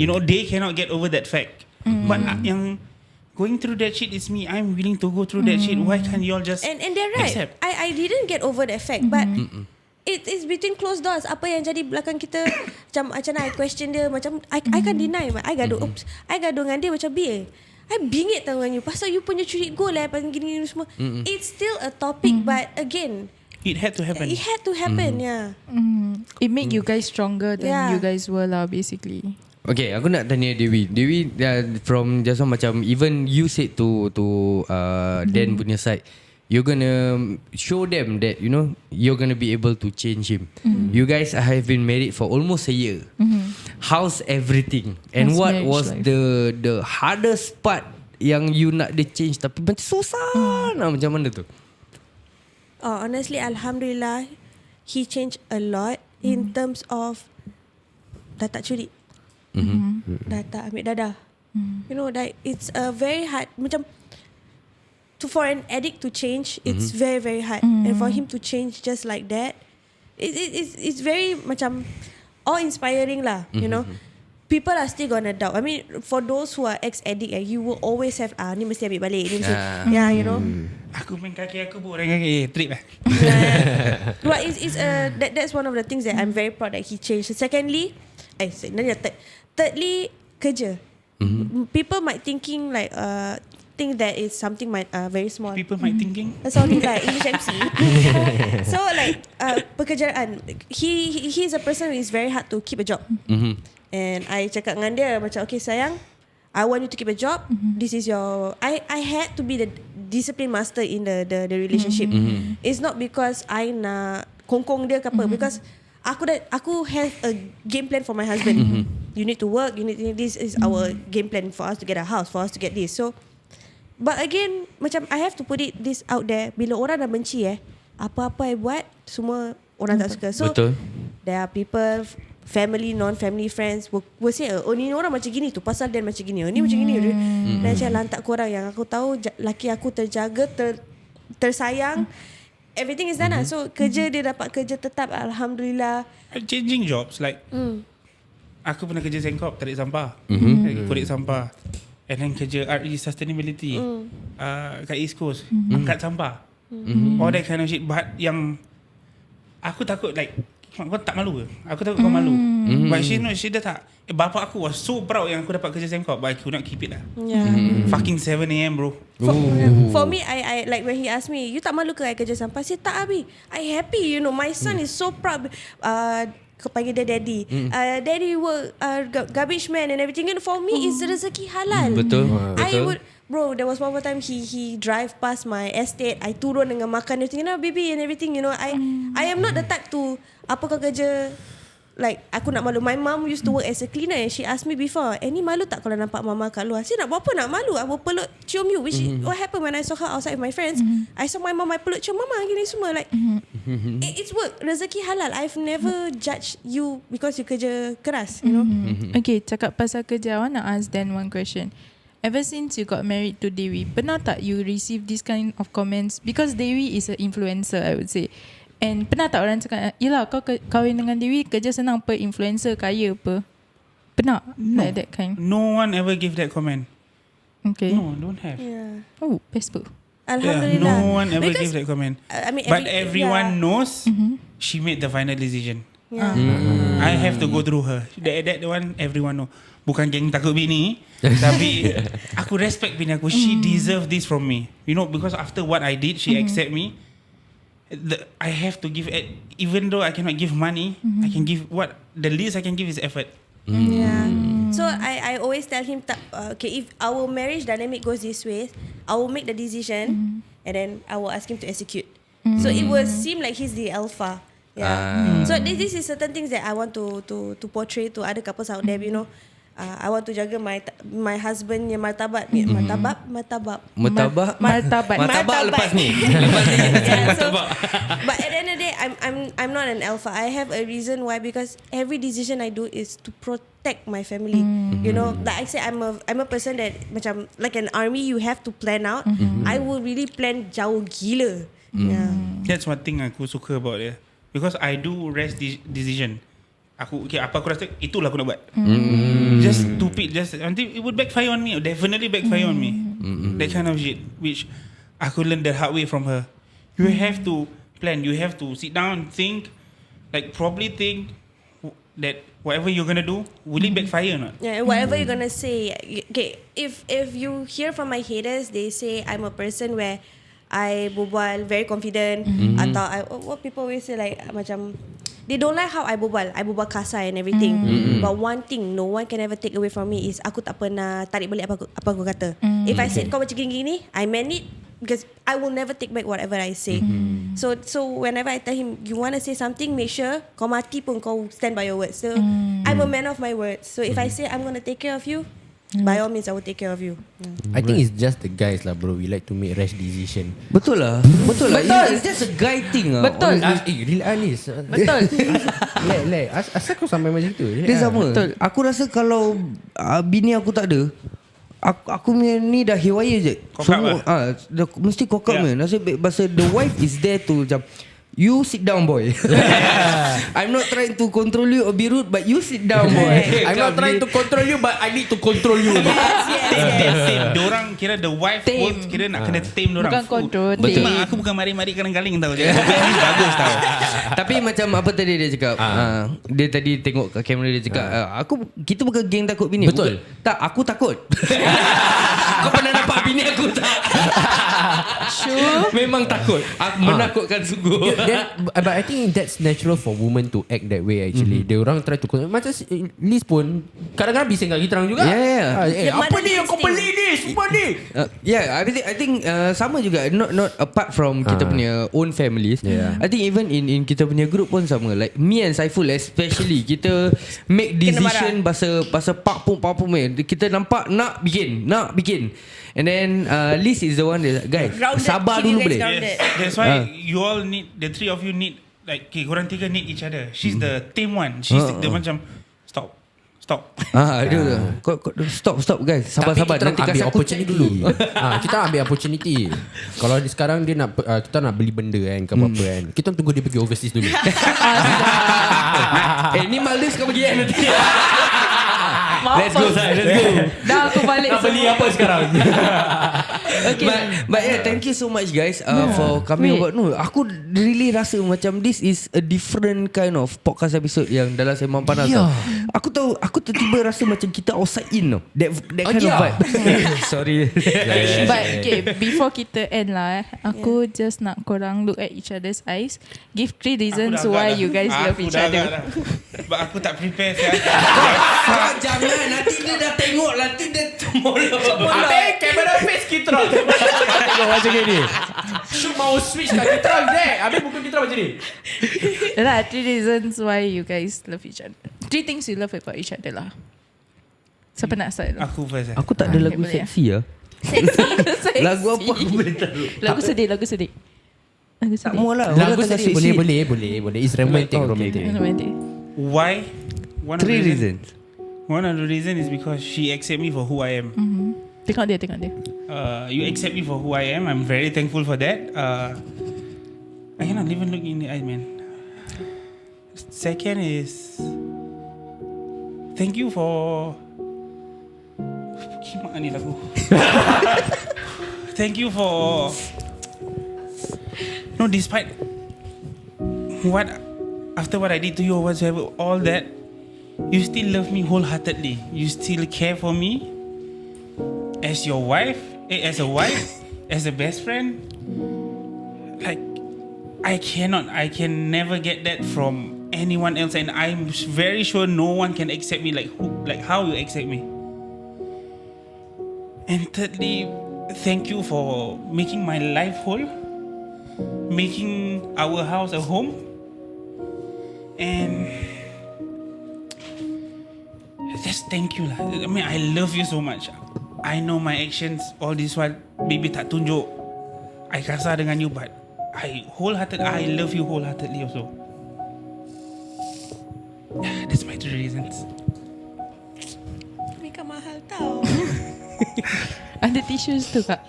You know, they cannot get over that fact. But yang going through that shit is me. I'm willing to go through that shit. Why can't you all just And they're right. accept? I didn't get over that fact, but it is between closed doors. Apa yang jadi belakang kita, macam I question dia, macam I can't deny. I gaduh dengan dia macam I bingit tau dengan you pasal you punya curi gol pasal gini semua. It's still a topic, but again, it had to happen. Yeah. It make you guys stronger than you guys were lah, basically. Okay, aku nak tanya Dewi, from just now macam even you said to Dan punya side, you're gonna show them that, you know, you're gonna be able to change him. You guys have been married for almost a year. How's everything? And How's what marriage was life? the hardest part yang you nak dia change tapi macam susah nak macam mana tu? Honestly, Alhamdulillah, he changed a lot in terms of dah tak curi, dah tak ambil dadah. You know, like it's a very hard macam. For an addict to change, it's very very hard, and for him to change just like that, it's very macam awe-inspiring lah. You know, people are still gonna doubt. I mean, for those who are ex-addict, you will always have ni mesti ambil balik, ni mesti, you know. Aku main kaki aku pun orang kaki trip But that's one of the things that I'm very proud that he changed. Secondly, thirdly, kerja. People might thinking like think that is something very small. People might thinking. Sorry lah, English MC. So like pekerjaan. He's a person who is very hard to keep a job. And I cakap dengan dia macam, okay sayang, I want you to keep a job. This is your. I had to be the discipline master in the relationship. It's not because I nak kongkong dia ke apa. Because aku have a game plan for my husband. You need to work. This is our game plan for us to get a house, for us to get this. So. But again, macam I have to put this out there. Bila orang dah benci apa-apa I buat, semua orang tak suka. So Betul. there are people, family, non-family friends will say, oh ni orang macam gini tu, pasal dia macam gini, ni macam gini. Dan macam lantak korang yang aku tahu laki aku terjaga, tersayang, everything is done lah. So kerja dia dapat kerja tetap, Alhamdulillah. Changing jobs like aku pernah kerja Sengkop, tarik sampah, korek sampah. And then kerja RE Sustainability kat East Coast, angkat sampah, all that kind of shit. But yang aku takut like, kau tak malu ke? Aku takut kau malu. But she dah tak. Bapa aku was so proud yang aku dapat kerja Sembang, but I could not keep it lah. Fucking 7 AM bro. For me, I like when he asked me, you tak malu ke I kerja sampah? I said tak abi, I happy. You know, my son is so proud. panggil dia daddy. Daddy work garbage man and everything. And for me, it's rezeki halal. Betul. I would, bro, there was one more time he drive past my estate. I turun dengan makan everything, baby and everything. I am not the type to apa kau kerja. Like aku nak malu. My mom used to work as a cleaner and she asked me before, ni malu tak kalau nampak mama kat luar? Saya nak buat apa nak malu? Aku peluk cium you. Which what happened when I saw her outside with my friends. I saw my mom, I peluk cium mama gini semua. Like it's work. Rezeki halal. I've never judged you because you kerja keras, you know. Okay, cakap pasal kerja, I want to ask Dan one question. Ever since you got married to Dewi, pernah tak you receive this kind of comments? Because Dewi is an influencer, I would say. And pernah tak orang cakap, yelah kau kahwin dengan Dewi, kerja senang apa, influencer kaya apa? Pernah? No. Like that kind? No one ever give that comment. Okay. No, don't have. Yeah. Oh, best pun. Alhamdulillah. No one ever Because, give that comment. I mean, But everyone knows she made the final decision. Yeah. I have to go through her. That one everyone know. Bukan geng takut bini, tapi aku respect bini aku. She deserve this from me. You know, because after what I did, she accept me. I have to give it, even though I cannot give money, I can give what the least I can give is effort. Yeah. So I always tell him, okay, if our marriage dynamic goes this way, I will make the decision and then I will ask him to execute. So it will seem like he's the alpha. Yeah. So this is certain things that I want to portray to other couples out there. You know, I want to jaga my husband yang martabat lepas ni. Yeah, so, but at the end of the day, I'm not an alpha. I have a reason why, because every decision I do is to protect my family. You know, like I say, I'm a person that macam like an army. You have to plan out. I will really plan jauh gila. Yeah. That's one thing aku suka about dia, because I do rash decision. Apa aku rasa itulah aku nak buat. Just stupid, just until it would backfire on me. Definitely backfire on me. That kind of shit, which aku learned the hard way from her. You have to plan. You have to sit down and think, like probably think that whatever you're gonna do, will it backfire or not? Yeah, whatever you're gonna say. Okay, if you hear from my haters, they say I'm a person where I berbual very confident, atau what people always say, like macam they don't like how I berbual kasar and everything. But one thing no one can ever take away from me is aku tak pernah tarik balik apa aku kata. If I said kau macam gini, I meant it, because I will never take back whatever I say. So whenever I tell him you want to say something, make sure kau mati pun kau stand by your words. So I'm a man of my words. So if I say I'm going to take care of you, by all means I will take care of you. I think it's just the guys lah bro. We like to make rash decision. Betul lah. It's just a guy thing lah. Betul. Real Anis. Betul. Asal kau sampai macam tu? Dia sama. Betul. Aku rasa kalau bini aku tak ada, aku ni dah haywire je. Semua mesti kokak man. Pasal the wife is there to macam, you sit down boy. I'm not trying to control you or be rude, but you sit down boy. I'm not trying to control you, but I need to control you. Tame. Diorang kira the wife pun kira nak kena tame diorang. Bukan control. Betul. tame. Aku bukan mari-mari kaling-kaling tau. Bagus tau. Tapi macam apa tadi dia cakap, dia tadi tengok kat kamera dia cakap, kita bukan geng takut bini. Betul. Tak, aku takut. Kau pernah nampak bini aku tak? Sure. Memang takut. Menakutkan sungguh. But I think that's natural for women to act that way actually. Dia orang try to macam Liz pun kadang-kadang bising kat kita orang juga. Apa ni yang kau beli ni? Semua ni. I think sama juga. Not apart from kita punya own families. I think even in kita punya group pun sama. Like me and Saiful especially, kita make decision pasal pak pum kita nampak nak bikin. And then Liz is the one that, guys, Grounded. sabar dulu boleh. That's why you all need, the three of you need, like korang tiga need each other. She's the tame one. She's the macam stop. Stop guys. Sabar. Nanti kasih opportunity dulu. Kita ambil opportunity. Kalau sekarang dia nak kita nak beli benda kan, ke apa kan. Kita tunggu dia pergi overseas dulu. Ni malas kau pergi nanti. Let's go Sai, let's go. Dah aku balik Nak beli apa sekarang? Okay. But yeah, thank you so much guys for coming Wait. about. No, aku really rasa macam this is a different kind of podcast episode yang dalam Sembang Panas. Yeah. Aku tahu, aku tiba-tiba rasa macam kita outside in tau. That kind of vibe. Sorry. But okay, before kita end lah, aku just nak korang look at each other's eyes. Give 3 reasons why you guys love each other. But aku tak prepare saya. Kau jangan, nanti dia dah tengok, nanti dia molot. Habis kamera face kita orang. Tengok macam ni. Shoot mau switch kat kita orang dek. Habis bukan kita orang macam ni. Lah, 3 reasons why you guys love each other. 3 things you love about each other lah. Siapa nak start? Aku first. Aku tak ada lagu boleh, seksi ya. Sexy. Lagu apa aku boleh taruh? Lagu sedih. Tak mau lah. Lagu Orang tengah sedih sweet-sweet. boleh. It's romantic, Okay, romantic. Romantic. Why? 3 reasons. One of the reasons is because she accept me for who I am. Tengok dia. You accept me for who I am. I'm very thankful for that. I cannot even look in the eye, man. Second is thank you for gimana ni lagu. Thank you for despite after what I did to you or whatsoever, all that, you still love me wholeheartedly. You still care for me as your wife, as a wife, as a best friend. Like, I can never get that from anyone else, and I'm very sure no one can accept me like how you accept me. And thirdly, thank you for making my life whole, making our house a home, and just thank you lah. I mean, I love you so much. I know my actions all this while maybe tak tunjuk I kasar dengan you, but I love you wholeheartedly also. Yeah, that's my 3 reasons. Mereka mahal tau. Ada tissues tu kak?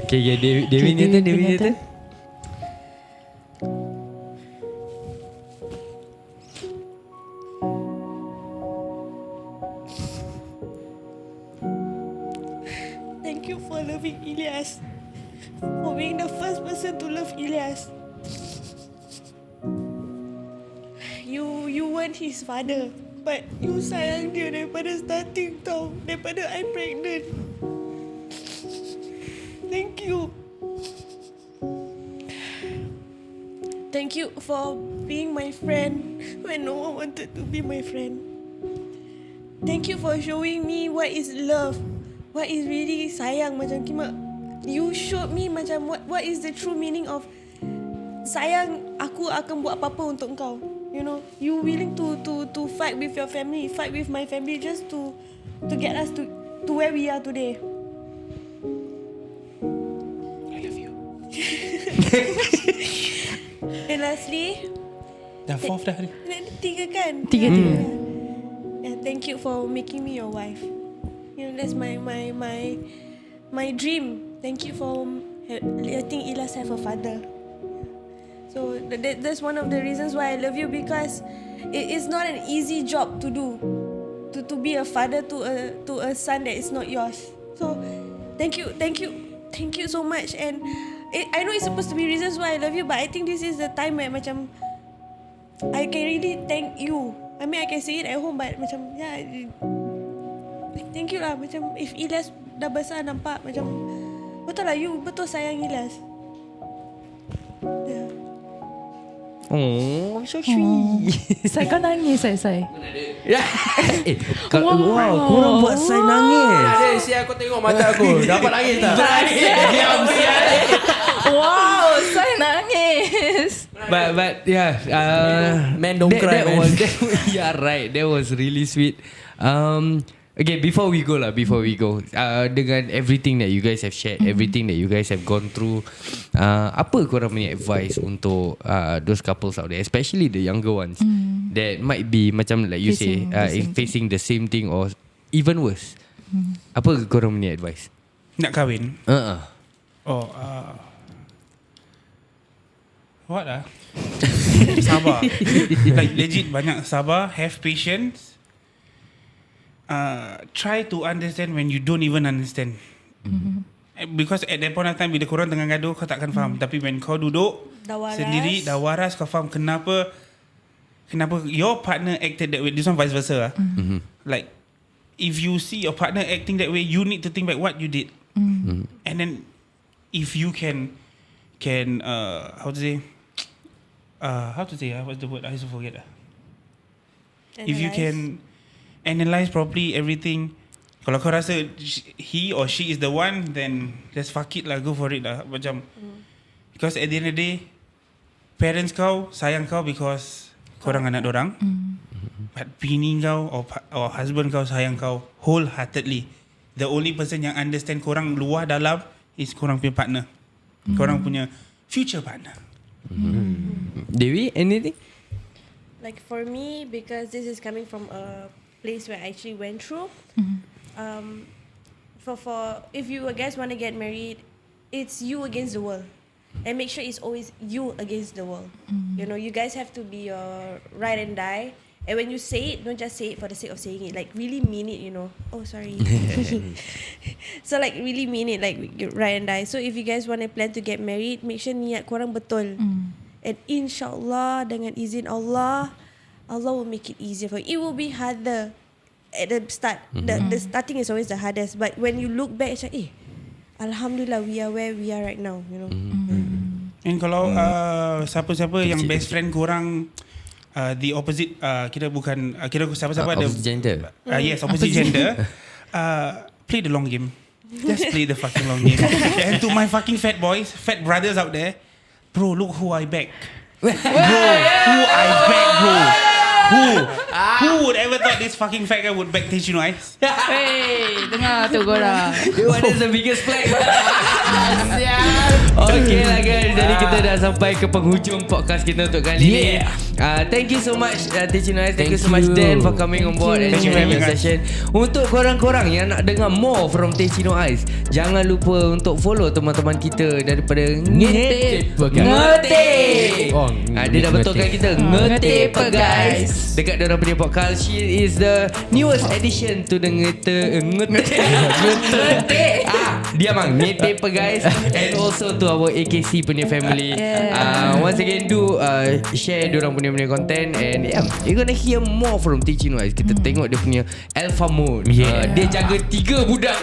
Okay, Demi ni tu. Thank you for loving Ilyas. For being the first person to love Ilyas. You weren't his father, but you sayang dia daripada starting tau. Daripada I pregnant. Thank you. Thank you for being my friend when no one wanted to be my friend. Thank you for showing me what is love. What is really sayang macam Kima. You showed me macam what is the true meaning of sayang. Aku akan buat apa-apa untuk kau. You know, you willing to fight with your family, fight with my family just to get us to where we are today. I love you. And lastly, Dah fourth dah. 3 kan? Tiga. Yeah, thank you for making me your wife. You know, that's my dream. Thank you for letting Ilyas have a father. So that's one of the reasons why I love you, because it is not an easy job to do, to be a father to a son that is not yours. So thank you so much. And I know it's supposed to be reasons why I love you, but I think this is the time where macam I can really thank you. I mean, I can say it at home, but macam thank you lah. Macam if Ilyas dah besar nampak macam betul lah, you betul sayang Ilyas. Yeah. Oh, so sweet. Sai kau nangis Sai. Wow, korang buat saya nangis. Ada siap aku tengok mata aku. Dapat nangis tak? Diam siap. Wow, Sai nangis. But yeah, Man don't cry, man. Yeah, right. That was really sweet. Okay, before we go, dengan everything that you guys have shared, everything that you guys have gone through, apa korang punya advice untuk those couples out there, especially the younger ones that might be macam like you facing the same thing or even worse? Apa korang punya advice? Nak kahwin? What lah? Sabar. Like legit banyak sabar, have patience. try to understand when you don't even understand. Because at that point of time bila korang tengah gaduh kau takkan faham. Tapi when kau duduk sendiri dah waras kau faham kenapa your partner acted that way. This one vice versa. Like if you see your partner acting that way, you need to think back what you did. And then if you can how to say what's the word I used to forget. If you can analyze properly everything. Kalau kau rasa he or she is the one, then just fuck it lah, go for it lah. Macam because at the end of the day, parents kau sayang kau because korang anak dorang. But bini kau or husband kau sayang kau wholeheartedly. The only person yang understand korang luar dalam is korang punya partner. Korang punya future partner. Dewi, anything? Like for me, because this is coming from a place where I actually went through. For if you guys want to get married, it's you against the world, and make sure it's always you against the world. You know, you guys have to be your ride and die. And when you say it, don't just say it for the sake of saying it. Like really mean it, you know. Oh, sorry. So like really mean it, like ride and die. So if you guys want to plan to get married, make sure niat korang betul. And insyaAllah, dengan izin Allah, Allah will make it easier for you. It will be harder at the start. The starting is always the hardest. But when you look back, it's like, Alhamdulillah, we are where we are right now, you know. And kalau siapa-siapa yang best friend korang the opposite, kira bukan kira siapa-siapa ada opposite gender. Yes, opposite gender. Play the long game. Just play the fucking long game. And to my fucking fat boys, fat brothers out there, bro, look who I back. Bro, who I back, bro. Who would ever thought this fucking fat guy would back Tejino Ice? Hey, dengar tu korang. What is the biggest flag? Okay lah guys, jadi kita dah sampai ke penghujung podcast kita untuk kali ni. Thank you so much Tejino Ice. Thank you so much Dan for coming on board and sharing your session. Untuk korang-korang yang nak dengar more from Tejino Ice, jangan lupa untuk follow teman-teman kita daripada Ngetip. Dia dah betulkan kita Ngetip guys. Dekat diorang punya podcast. She is the newest addition to the Ngetip. Diam bang, Ngetip guys. And also to our AKC punya family. Once again do share diorang punya content. And you're gonna hear more from Tejino Ice. Kita tengok dia punya alpha mode. Dia jaga 3 budak.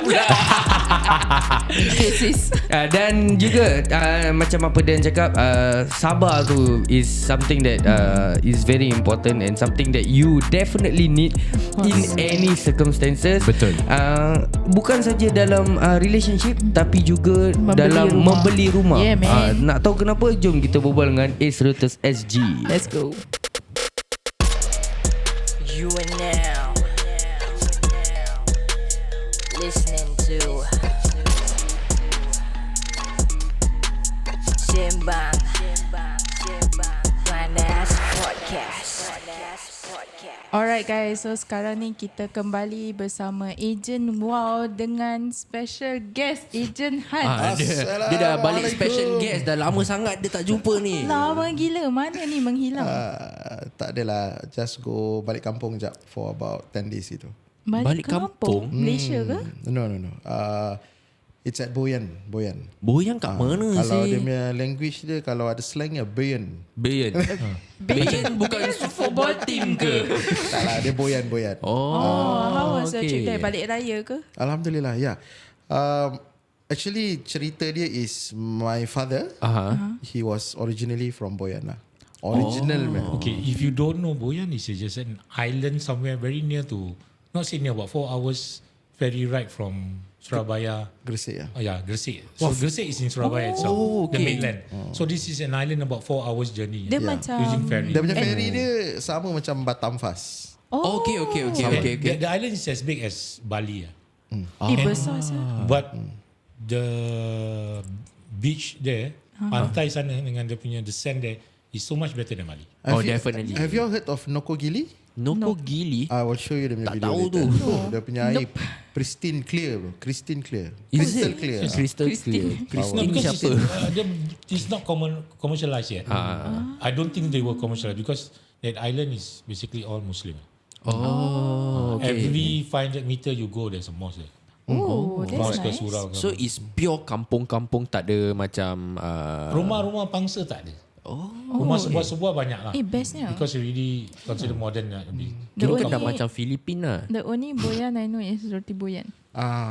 Dan juga macam apa Dan cakap, sabar tu is something that is very important and something that you definitely need in any circumstances. Betul. Bukan saja dalam relationship tapi juga dalam membeli rumah. Nak tahu kenapa? Jom kita berbual dengan AceRealtorsSg. Let's go. You are now listening to Sembang Panas Podcast. Alright guys, so sekarang ni kita kembali bersama Ejen Wow dengan special guest Ejen Han. Dia dah balik special guest. Dah lama sangat dia tak jumpa ni. Lama gila, mana ni menghilang? Tak adalah, just go balik kampung jap for about 10 days itu. Balik kampung? Malaysia ke? No. It's at Boyan. Boyan kat mana Kalau sih? dia punya language dia, kalau ada slangnya Boyan. Bayan bukan football team ke? Tak lah, dia Boyan. How was your trip there? okay. Balik raya ke? Alhamdulillah, ya. Actually, cerita dia is my father. He was originally from Boyan lah. Man. Okay, if you don't know, Boyan is just an island somewhere very near to, not say near, about 4 hours ferry ride from Surabaya. Gresik ya. Oh yeah, Gresik. So Gresik is in Surabaya itself, the mainland. So this is an island about 4 hours journey. Dia macam using ferry. Dia punya ferry dia sama macam Batam Fast. Okay. The island is as big as Bali. besar sah. But the beach there, pantai sana dengan dia punya the sand there is so much better than Bali. Definitely. Have you all heard of Nokogili? Gili. I will show you the video. Tak tahu tu. Dia punya air pristine clear bro. Crystal clear. Crystal clear. No, because it's not commercialized yet. I don't think they will commercialize because that island is basically all Muslim. Every 500 meter you go, there's a mosque there. Oh, that's Mosque ke nice. surau ke So apa. it's pure kampung-kampung, tak ada macam Rumah-rumah pangsa tak ada. Rumah sebuah-sebuah banyak lah. Bestnya. Because you really consider modern lah. kira kan dah macam Filipin lah. The only boyan I know is roti boyan.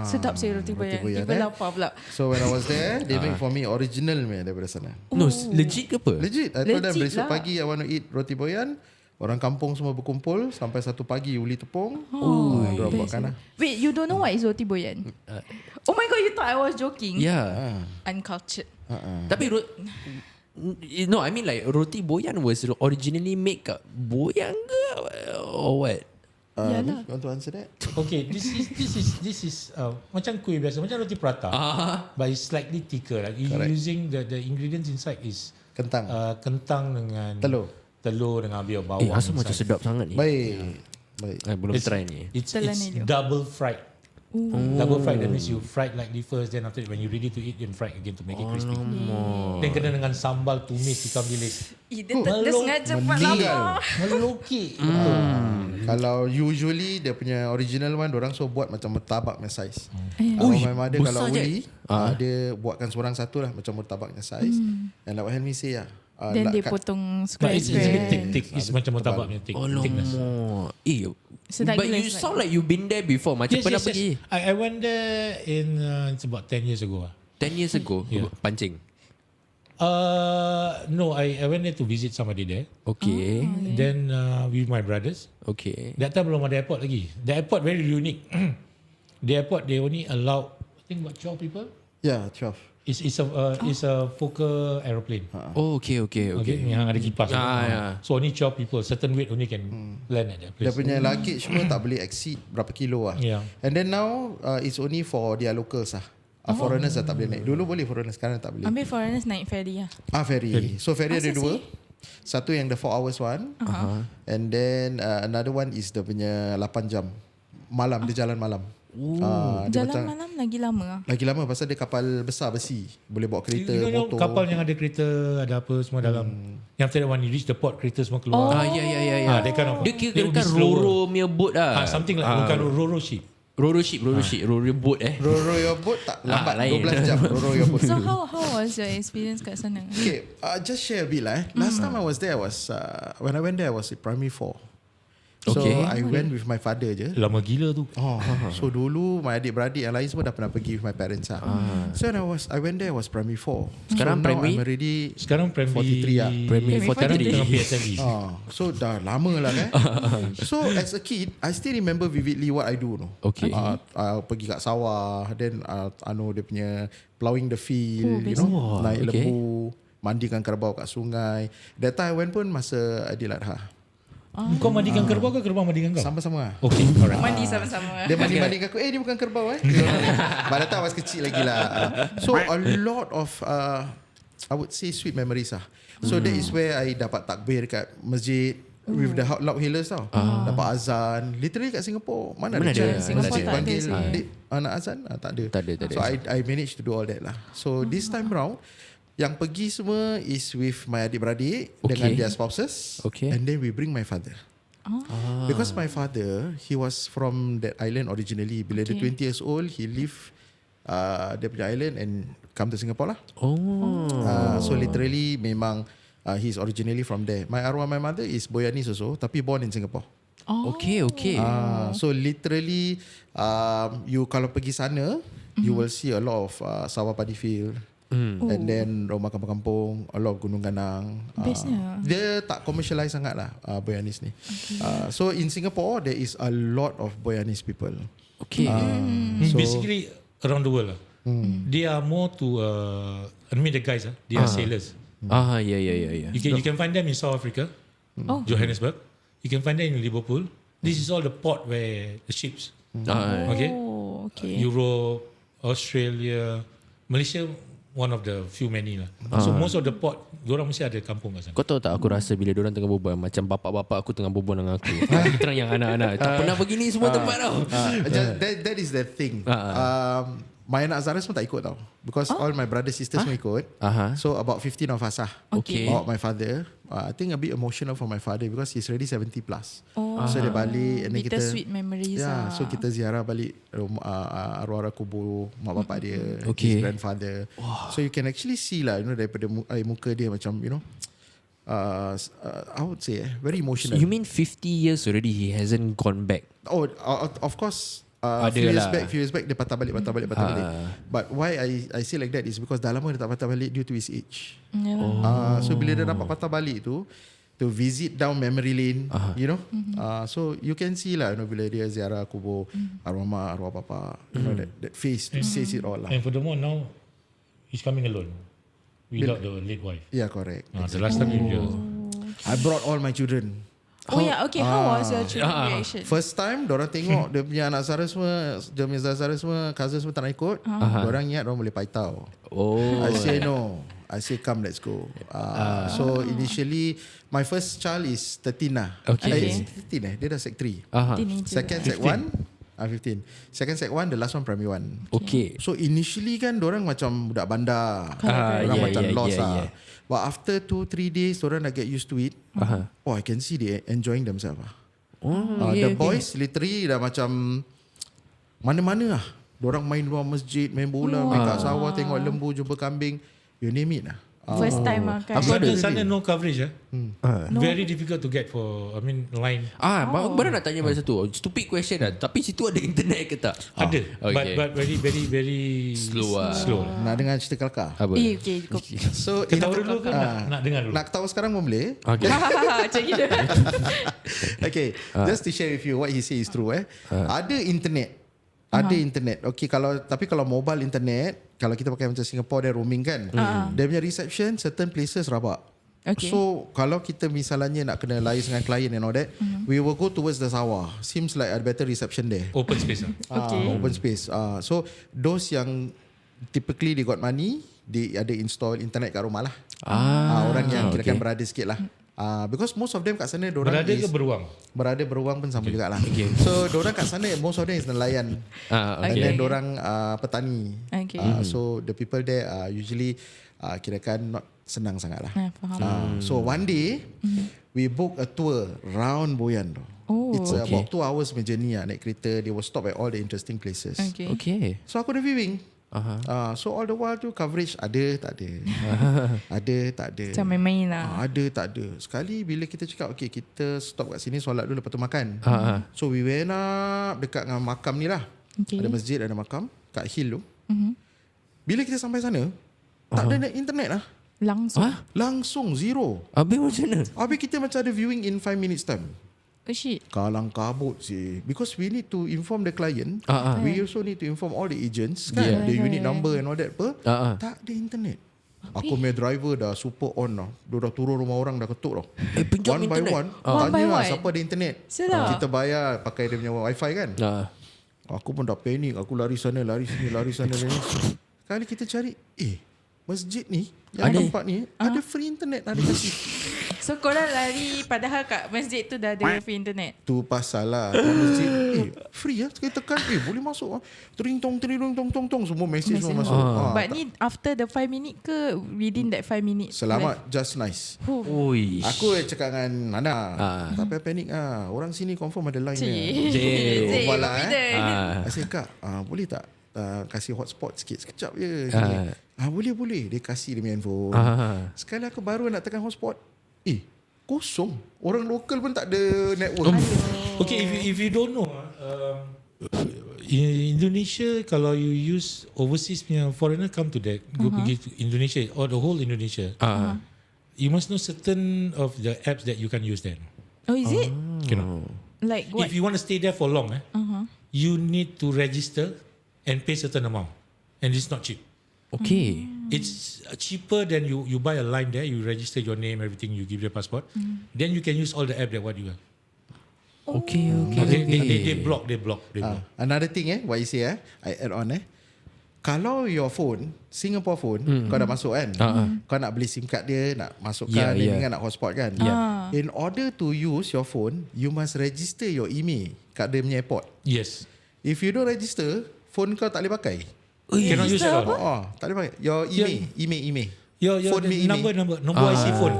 Sedap sih roti boyan. boyan, Tiba lapar pula. So when I was there, they make for me original daripada sana. No, legit ke apa? Legit. I told them Legit besok lah. pagi I want to eat roti boyan. Orang kampung semua berkumpul sampai 1 pagi uli tepung. Diorang buatkan lah. Wait, you don't know what is roti boyan? Oh my god, you thought I was joking? Yeah. Uncultured. Tapi no, I mean like roti boyan was originally made kat boyan ke or what? Yalah. You want to answer that? Okay, this is macam kuih biasa, macam roti prata. But it's slightly thicker. Like you using the ingredients inside is Kentang. Kentang dengan telur dengan biar bawang. Rasa macam sedap sangat ni. Baik. Belum try ni. It's Telan double fried. Double fried, that means you fried lightly first, then after that when you ready to eat, then fried again to make it crispy. Then kena dengan sambal tumis ikan bilis. Dia sengaja buat lama. Melukit. Kalau usually dia punya original one, orang so buat macam murtabak punya size. My mother besar kalau je. uli, dia buatkan seorang satu lah macam murtabaknya size. And like what Helmi say lah. Then dia kat- potong But it's a bit square-square. thick. It's macam murtabak punya thickness. Sedap But gila you sebab- sound like you've been there before. Macam pernah pergi I went there in it's about 10 years ago. 10 years ago. Yeah. Pancing. No, I went there to visit somebody there. Okay. Then with my brothers. Okay. That time belum ada airport lagi. The airport very unique. The airport they only allow I think about 12 people. Yeah, 12. It's a Fokker aeroplane. Oh, okay. Yang ada kipas. yeah. So only 12 people. Certain weight only can land at that Dia place. punya luggage pun tak boleh exceed berapa kilo lah. Yeah. And then now it's only for their locals lah. Foreigners dah tak boleh naik. Dulu boleh foreigners, sekarang tak boleh. Ambil foreigners naik ferry lah. Ferry. So ferry ada Masa dua. Satu yang the 4 hours one. And then another one is dia punya 8 jam. Malam, dia jalan malam. Dia Jalan malam lagi lama lah. lagi lama pasal dia kapal besar besi. Boleh bawa kereta, You know motor. kapal yang ada kereta, ada apa semua dalam. Yang after that when you reach the port, kereta semua keluar. Ya. That kind of, Dia they will be kira kan slower. Roro punya boat lah. Something like bukan Roro ship. Roro ship. Roro boat Row your boat tak lambat lain. 12 jam row your boat. So how was your experience kat sana? Okay, just share a bit lah. Last time I was there was when I went there I was in primary 4. So Okay. I went with my father je. Lama gila tu. So dulu my adik-beradik yang lain semua dah pernah pergi with my parents lah. So when I went there was primary 4. Sekarang so now primary? I'm already Sekarang primary 43 lah. Primary Sekarang 43. tengah PSLE. So dah lama lah kan. So as a kid I still remember vividly what I do no. Okay. Pergi kat sawah, then dia punya plowing the field, you know, naik okay. lembu, mandikan kerbau kat sungai. That time I went pun masa Aidiladha. Kau mandikan kerbau ke kerbau mandikan kau? Sama-sama lah. Okay, alright. Mandi sama-sama. Dia mandi-mandikan aku, dia bukan kerbau Pada time I was kecil lagi lah. So a lot of I would say sweet memories lah. So that is where I dapat takbir kat masjid with the loud hailers tau. Dapat azan. Literally kat Singapore mana ada Singapore masjid tak ada panggil sih. anak azan? Tak ada. Tak ada. So I managed to do all that lah. So this time round yang pergi semua is with my adik-beradik dengan their spouses. Okay. And then we bring my father. Because my father, he was from that island originally. Bila dia 20 years old, he leave dia punya island and come to Singapore lah. So literally memang he's originally from there. My arwah my mother is Boyanese also, tapi born in Singapore. Okay. So literally you kalau pergi sana, you will see a lot of sawah padi field. And then rumah kampung-kampung, a lot of gunung ganang. Bestnya. Dia tak commercialize sangat lah Boyanese ni. So in Singapore there is a lot of Boyanese people. Okay. So Basically around the world lah. They are more to I mean the guys they are sailors. Yeah. You can find them in South Africa, Johannesburg. You can find them in Liverpool. This is all the port where the ships. Okay. Europe, Australia, Malaysia, one of the few many lah. So most of the port, diorang mesti ada kampung kat sana. Kau tahu tak aku rasa bila diorang tengah berbual macam bapak-bapak aku tengah berbual dengan aku. Kita terang yang anak-anak tak pernah begini semua tempat tau. that is the thing. My anak Zara semua tak ikut tau. Because all my brother sisters semua ikut. So about 15 of us Okay. Bawa my father. I think a bit emotional for my father because he's already 70 plus. So dia balik and then kita Bittersweet memories. so kita ziarah balik arwah-arwah kubur mak bapak dia, his grandfather. So you can actually see lah, daripada air muka dia macam I would say very emotional. You mean 50 years already he hasn't gone back? Oh, of course. Few years back dia patah balik. But why I say like that is because dah lama dia tak patah balik due to his age. So bila dia dapat patah balik tu, to visit down memory lane, so you can see lah, bila dia ziarah kubur arwah mak, arwah bapa, that face says it all lah. And furthermore now he's coming alone without the late wife. Yeah, correct. The last time I brought all my children. Oh yeah, okay. How was your children reaction? First time dorang tengok dia punya anak Zara semua, dia punya Zara semua, cousin semua tak nak ikut. Dorang ingat dorang boleh paitao. I say no. I say come, let's go. So initially my first child is 13 lah. Okay. 15 dia dah sec 3. Second sec 1, 15. Second sec 1, the last one primary 1. Okay. So initially kan dorang macam budak bandar. Dorang macam lost lah. But after 2-3 days dorang dah get used to it. I can see they enjoying themselves lah. The boys literally dah macam mana-mana lah. Dorang main luar masjid, main bola, main kat sawah, tengok lembu, jumpa kambing. You name it lah. First time kan. Sana no coverage Very difficult to get for line. Baru nak tanya pasal tu. Stupid question lah. Tapi situ ada internet ke tak? Ada. Okay. But very slow lah. Nak dengar cerita kelakar? Okay. So ketawa dulu ke nak dengar dulu? Nak ketawa sekarang pun boleh. Macam gitu. Okay, just to share with you what he say is true. Ada internet. Okay, kalau mobile internet, kalau kita pakai macam Singapore dia roaming kan, dia punya reception certain places rabak. Okay. So kalau kita misalnya nak kena liaise dengan client and all that, we will go towards the sawah. Seems like a better reception there. Open space Open space. So those yang typically they got money, they ada install internet kat rumah lah. Orang yang kirakan berada sikit lah. Because most of them kat sana dorang berada ke beruang? Berada beruang pun sama jugalah. So dorang kat sana most of them is nelayan. And then dorang petani. So the people there are usually kirakan not senang sangat lah. So one day we book a tour round Boyan tu. It's about 2 hours punya journey lah, naik kereta. They will stop at all the interesting places. Okay. So aku dah viewing. So all the while tu coverage ada tak ada. Ada tak ada. Macam main-main lah. Ada tak ada. Sekali bila kita cakap okay, kita stop kat sini solat dulu lepas tu makan. So we went up dekat dengan makam ni lah. Ada masjid, ada makam kat hill tu. Bila kita sampai sana tak ada internet lah. Langsung zero. Habis macam mana? Habis kita macam ada viewing in 5 minutes time. Oh shit. Kalang kabut sih. Because we need to inform the client. We also need to inform all the agents kan, the unit number and all that apa. Tak ada internet. Aku punya driver dah super on lah. Dia dah turun rumah orang dah ketuk lah. Pinjam one by internet. one. Tanya lah siapa ada internet. Kita bayar pakai dia punya wifi kan. Aku pun dah panik. Aku lari sana, lari sini, lari sana. Kali kita cari, masjid ni, yang tempat ni ada free internet, ada kasih. So korang lari padahal kat masjid tu dah ada free internet. Tu pasal lah. Masjid free lah. Sekali tekan boleh masuk lah. Tering tong semua message semua masuk. But ni after the 5 minute ke within that 5 minute? Selamat, just nice. Aku cakap dengan Nana, tak payah panik lah. Orang sini confirm ada line ni. Asyik kak, boleh tak kasih hotspot sikit sekejap je. Boleh. Dia kasih dia punya handphone. Sekali aku baru nak tekan hotspot, kosong. Orang lokal pun tak ada network. Okay, if you don't know, in Indonesia, kalau you use overseas punya foreigner come to that, go pergi to Indonesia or the whole Indonesia, you must know certain of the apps that you can use then. Oh, is it? Cannot. Like what? If you want to stay there for long, you need to register and pay certain amount, and it's not cheap. Okay. It's cheaper than you buy a line there, you register your name, everything, you give your passport, then you can use all the app that what you have. Okay. They block. Another thing what you say I add on kalau your phone, Singapore phone, kau dah masuk kan, kau nak beli SIM card dia, nak masukkan, dengan nak hotspot kan. In order to use your phone, you must register your email kat dia punya airport. Yes. If you don't register, phone kau tak boleh pakai. Cannot use at all. Tak boleh pakai. Your email. Your Phone me number IC phone.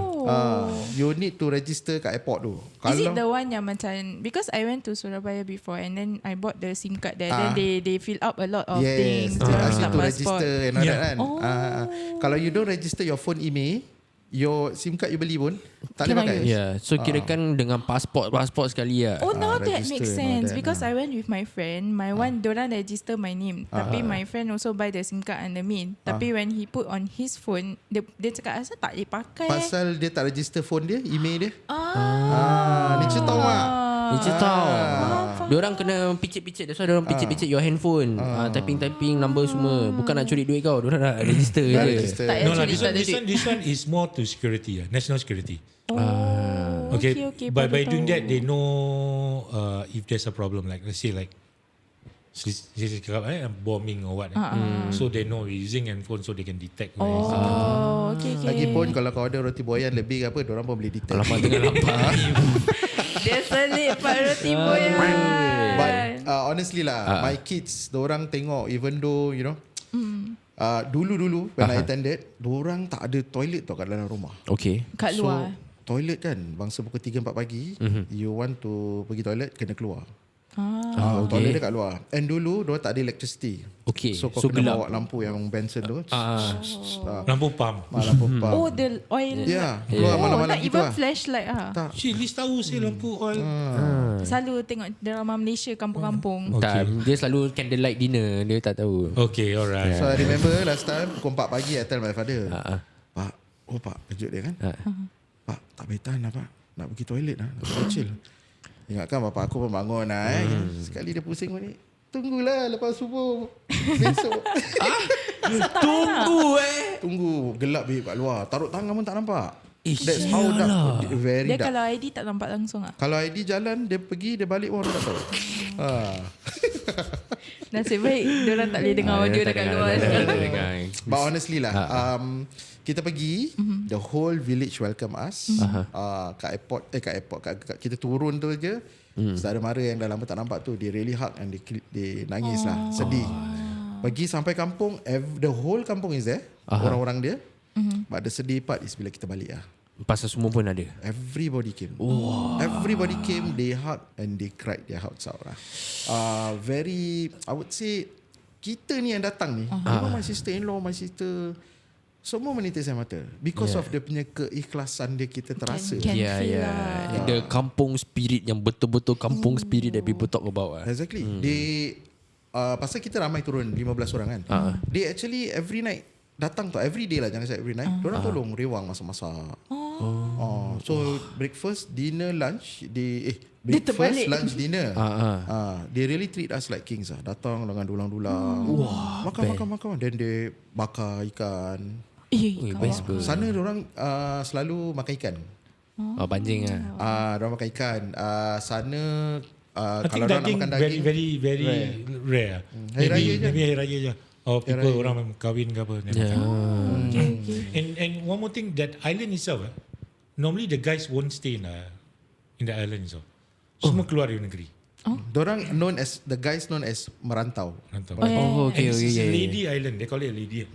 You need to register kat airport tu. Is it the one yang macam, because I went to Surabaya before and then I bought the SIM card there. Then they fill up a lot of things. They ask you Nak to passport. register and all that kan. Kalau you don't register your phone email, your SIM card you beli pun tak boleh pakai. So kirakan dengan pasport sekali lah. Now that register makes and all sense that, because I went with my friend. My one, diorang register my name. Tapi my friend also buy the SIM card under me. Tapi when he put on his phone, dia cakap asal tak boleh pakai. Pasal dia tak register phone dia, email dia. Ni cerita tahu tak? Ni cerita tahu. Diorang kena picit-picit. That's why diorang picit-picit your handphone. Typing number semua. Bukan nak curi duit kau. Diorang nak register je. No lah, this one is more to security, national security. Okay. By doing that, they know if there's a problem, like let's say like bombing or what. So they know we're using handphone, so they can detect. Okay. Lagipun kalau kau ada roti boyan lebih ke apa, diorang pun boleh detect. Alamak tengah lapar. Dia selit pak roti boyan. But honestly lah, my kids, diorang tengok, even though you know, dulu when I attended, diorang tak ada toilet tau kat dalam rumah. Okay. Kat luar. So toilet kan, bangsa pukul 3-4 pagi, you want to pergi toilet, kena keluar. Toilet dia kat luar. And dulu diorang tak ada electricity. Okay. So kau So kena gelap. bawa lampu yang Benson tu. Lampu pump. Lampu pump. Oh, the oil. Keluar malam-malam tak gitu even lah. flashlight Tak. Liz tahu lampu oil. Selalu tengok drama Malaysia kampung-kampung. Tak, dia selalu candlelight dinner. Dia tak tahu. Okay, alright. So I remember last time pukul 4 pagi I tell my father, Pak, kejut dia kan. Pak, tak boleh tahan lah Pak. Nak pergi toilet lah. Nak chill. Ingatkan bapak aku pun bangun lah Sekali dia pusing ni, tunggulah lepas subuh besok. Tunggu gelap kat luar. Taruh tangan pun tak nampak. That's how dark. Very Dia dark. kalau ID tak nampak langsung ah. Kalau ID jalan, dia pergi, dia balik pun orang tak tahu. Nasib baik diorang tak boleh dengar audio dekat luar. But honestly lah, kita pergi, the whole village welcome us. Kat airport, kita turun tu je, saudara mara yang dah lama tak nampak tu, dia really hug and dia nangis lah, sedih. Pergi sampai kampung, the whole kampung is there, orang-orang dia. But the sedih part is bila kita balik lah. Pasal semua pun ada. Everybody came. Everybody came, they hug and they cried their hearts out lah. Very, I would say, kita ni yang datang ni, even my sister-in-law, my sister, semua menitis air mata because of dia punya keikhlasan dia, kita terasa. The kampung spirit yang betul-betul kampung spirit that people talk about. Exactly. They pasal kita ramai turun 15 orang kan. They actually every night datang tu, every day lah, jangan say every night. Diorang tolong rewang masak-masak. So breakfast, dinner, lunch, breakfast, lunch, dinner. They really treat us like kings lah. Datang dengan dulang-dulang. Makan. Then they bakar ikan. Best pun. Sana diorang selalu makan ikan. Pancing lah. Diorang makan ikan. Sana I kalau think diorang nak daging makan daging, very rare. Hari raya je. Maybe hari raya je. Or people orang kahwin ke apa. And one more thing, that island itself, normally the guys won't stay in the island itself. Semua keluar dari negeri. Diorang the guys known as merantau. Okay. It's a lady island. They call it a lady.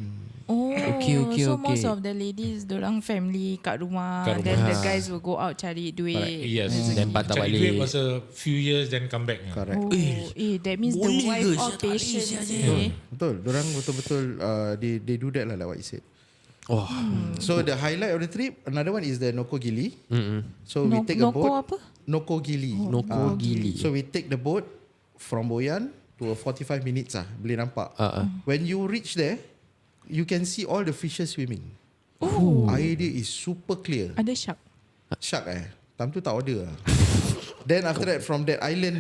Okay. So most of the ladies diorang family kat rumah. Then the guys will go out cari duit. Yes. Then patah Cari balik. duit masa few years then come back. Correct. That means the wife all patient. Betul. Diorang betul-betul they do that lah, like what you said. So the highlight of the trip, another one is the Noko Gili. So we take a boat. Noko apa? Noko Gili. Noko Gili. So we take the boat from Boyan to 45 minutes lah, boleh nampak. When you reach there, you can see all the fishes swimming. Air dia is super clear. Ada shark. Shark time tu tak order lah. Then after that, from that island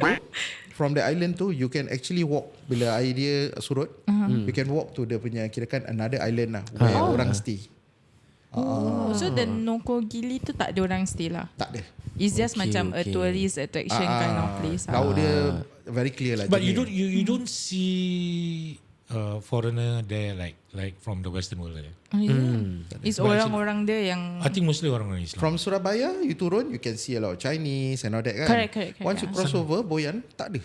tu, you can actually walk. Bila air dia surut, you can walk to dia punya, kirakan another island lah, where orang stay. So the Noko Gili tu tak ada orang stay lah. Tak ada. It's just macam a tourist attraction kind of place. Laut dia very clear lah. But you don't see foreigner there like from the Western world. It's orang-orang dia yang I think mostly orang Islam. From Surabaya, you turun, you can see a lot of Chinese and all that kan. Correct. Once you cross over Boyan, tak ada.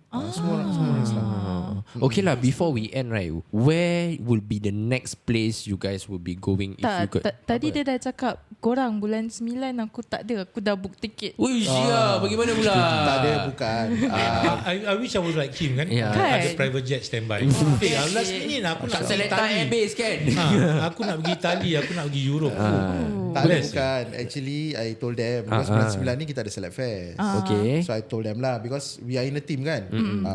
Semua orang Islam. Okay lah, before we end right, where will be the next place you guys will be going if you could? Tadi dia dah cakap korang bulan 9 aku tak ada. Aku dah book tiket. Uish, bagaimana pula? Tak ada, bukan. I wish I was like him kan. Yeah. Ada private jet standby. Last minute aku nak Tak seletak airbase kan? Aku nak pergi Itali, aku nak pergi Europe. Tak ada, bukan. Actually, I told them because bulan 9 ni kita ada select fest. Okay. So I told them lah because we are in a team kan.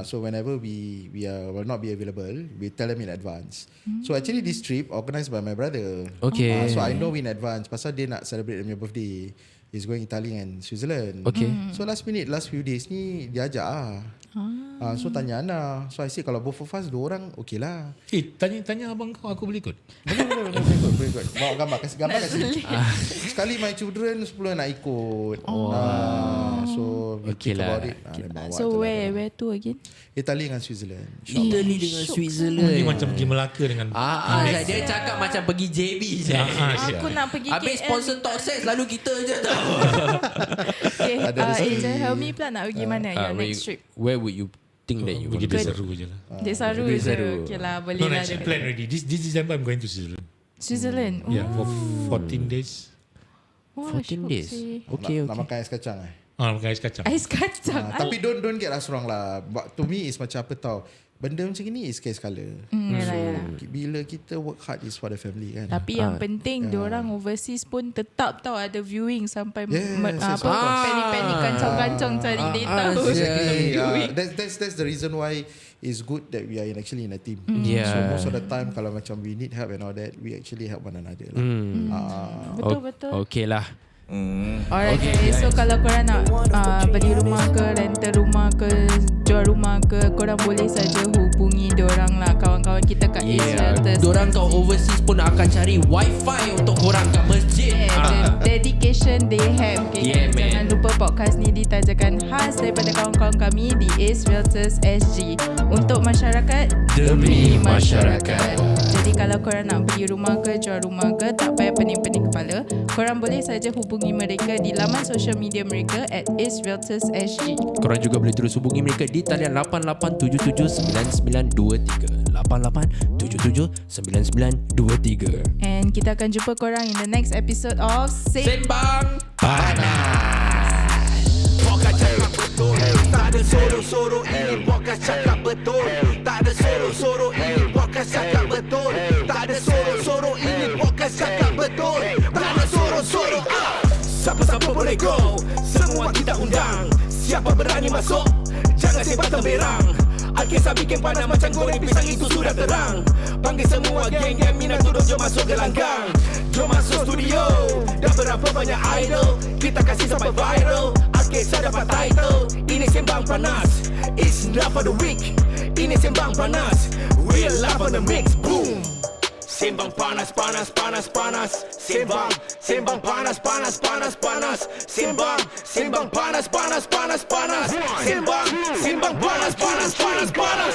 So whenever we will not be available, we tell them in advance. So actually this trip organised by my brother. Okay. So I know in advance pasal dia nak celebrate dia birthday. He's going Italy and Switzerland. Okay. So last few days ni dia ajak so tanya Ana. So I say kalau both of us 2 orang okay lah. Tanya abang kau, aku boleh ikut. Boleh ikut. Bawa gambar, kasih gambar kat sini. Sekali my children 10 nak ikut. So okay lah. So where to again? Italy dengan Switzerland. Italy dengan Switzerland. Ini macam pergi Melaka dengan Dia cakap macam pergi JB je. Aku nak pergi Habis KL. sponsor Talk Sex lalu kita je tau. Okay, Ada rezeki. Angel, help me pula nak pergi mana your next trip? Where would you think that you pergi would go? Desaru je lah. Desaru je. Okay lah, boleh No, lah. actually plan already. This December I'm going to Switzerland. Switzerland. Yeah, for 14 days. 14 days. Okay. Nak makan ais kacang Makan ais kacang. Ais kacang. Tapi don't get us wrong lah. But to me is macam apa tau, benda macam ni is case color. Bila kita work hard is for the family kan. Tapi yang penting diorang overseas pun tetap tahu ada viewing sampai Yes, peni-peni kancong-kancong cari data. That's the reason why it's good that we are actually in a team. Yeah. So most of the time kalau macam we need help and all that, we actually help one another lah. Betul-betul. Okay lah. Alright guys, so kalau korang nak beli rumah ke, rental rumah ke, jual rumah ke, korang boleh saja hubungi diorang lah, kawan-kawan kita kat AceRealtors. Diorang kat overseas pun akan cari wifi untuk korang kat masjid. The dedication they have. Okay, jangan lupa podcast ni ditajakan khas daripada kawan-kawan kami di AceRealtorsSg untuk masyarakat Demi masyarakat. Jadi kalau korang nak beli rumah ke, jual rumah ke, tak payah pening-pening kepala, korang boleh saja hubungi mereka di laman social media mereka at AceRealtorsSg. Korang juga boleh terus hubungi mereka di talian 88779923 88779923. And kita akan jumpa korang in the next episode of Sembang Panas. Podcast cakap betul. Tak ada sorok-sorok, ini podcast cakap betul. Tak ada sorok-sorok, ini podcast cakap betul. Tak ada sorok-sorok, ini podcast cakap betul. Tak ada sorok-sorok. Siapa-siapa boleh go, semua kita undang. Siapa berani masuk, jangan sebat temberang. Al-Kisah bikin panas macam goreng pisang, itu sudah terang. Panggil semua geng-geng minat turun, jom masuk gelanggang. Jom masuk studio, dah berapa banyak idol, kita kasih sampai viral. Al-Kisah dapat title, ini Sembang Panas. It's not for the weak, ini Sembang Panas. Real love on the mix, boom. Sembang panas, panas, panas, panas. Sembang panas, panas, panas, panas. Sembang panas, panas, panas, panas. Sembang panas, panas, panas, panas.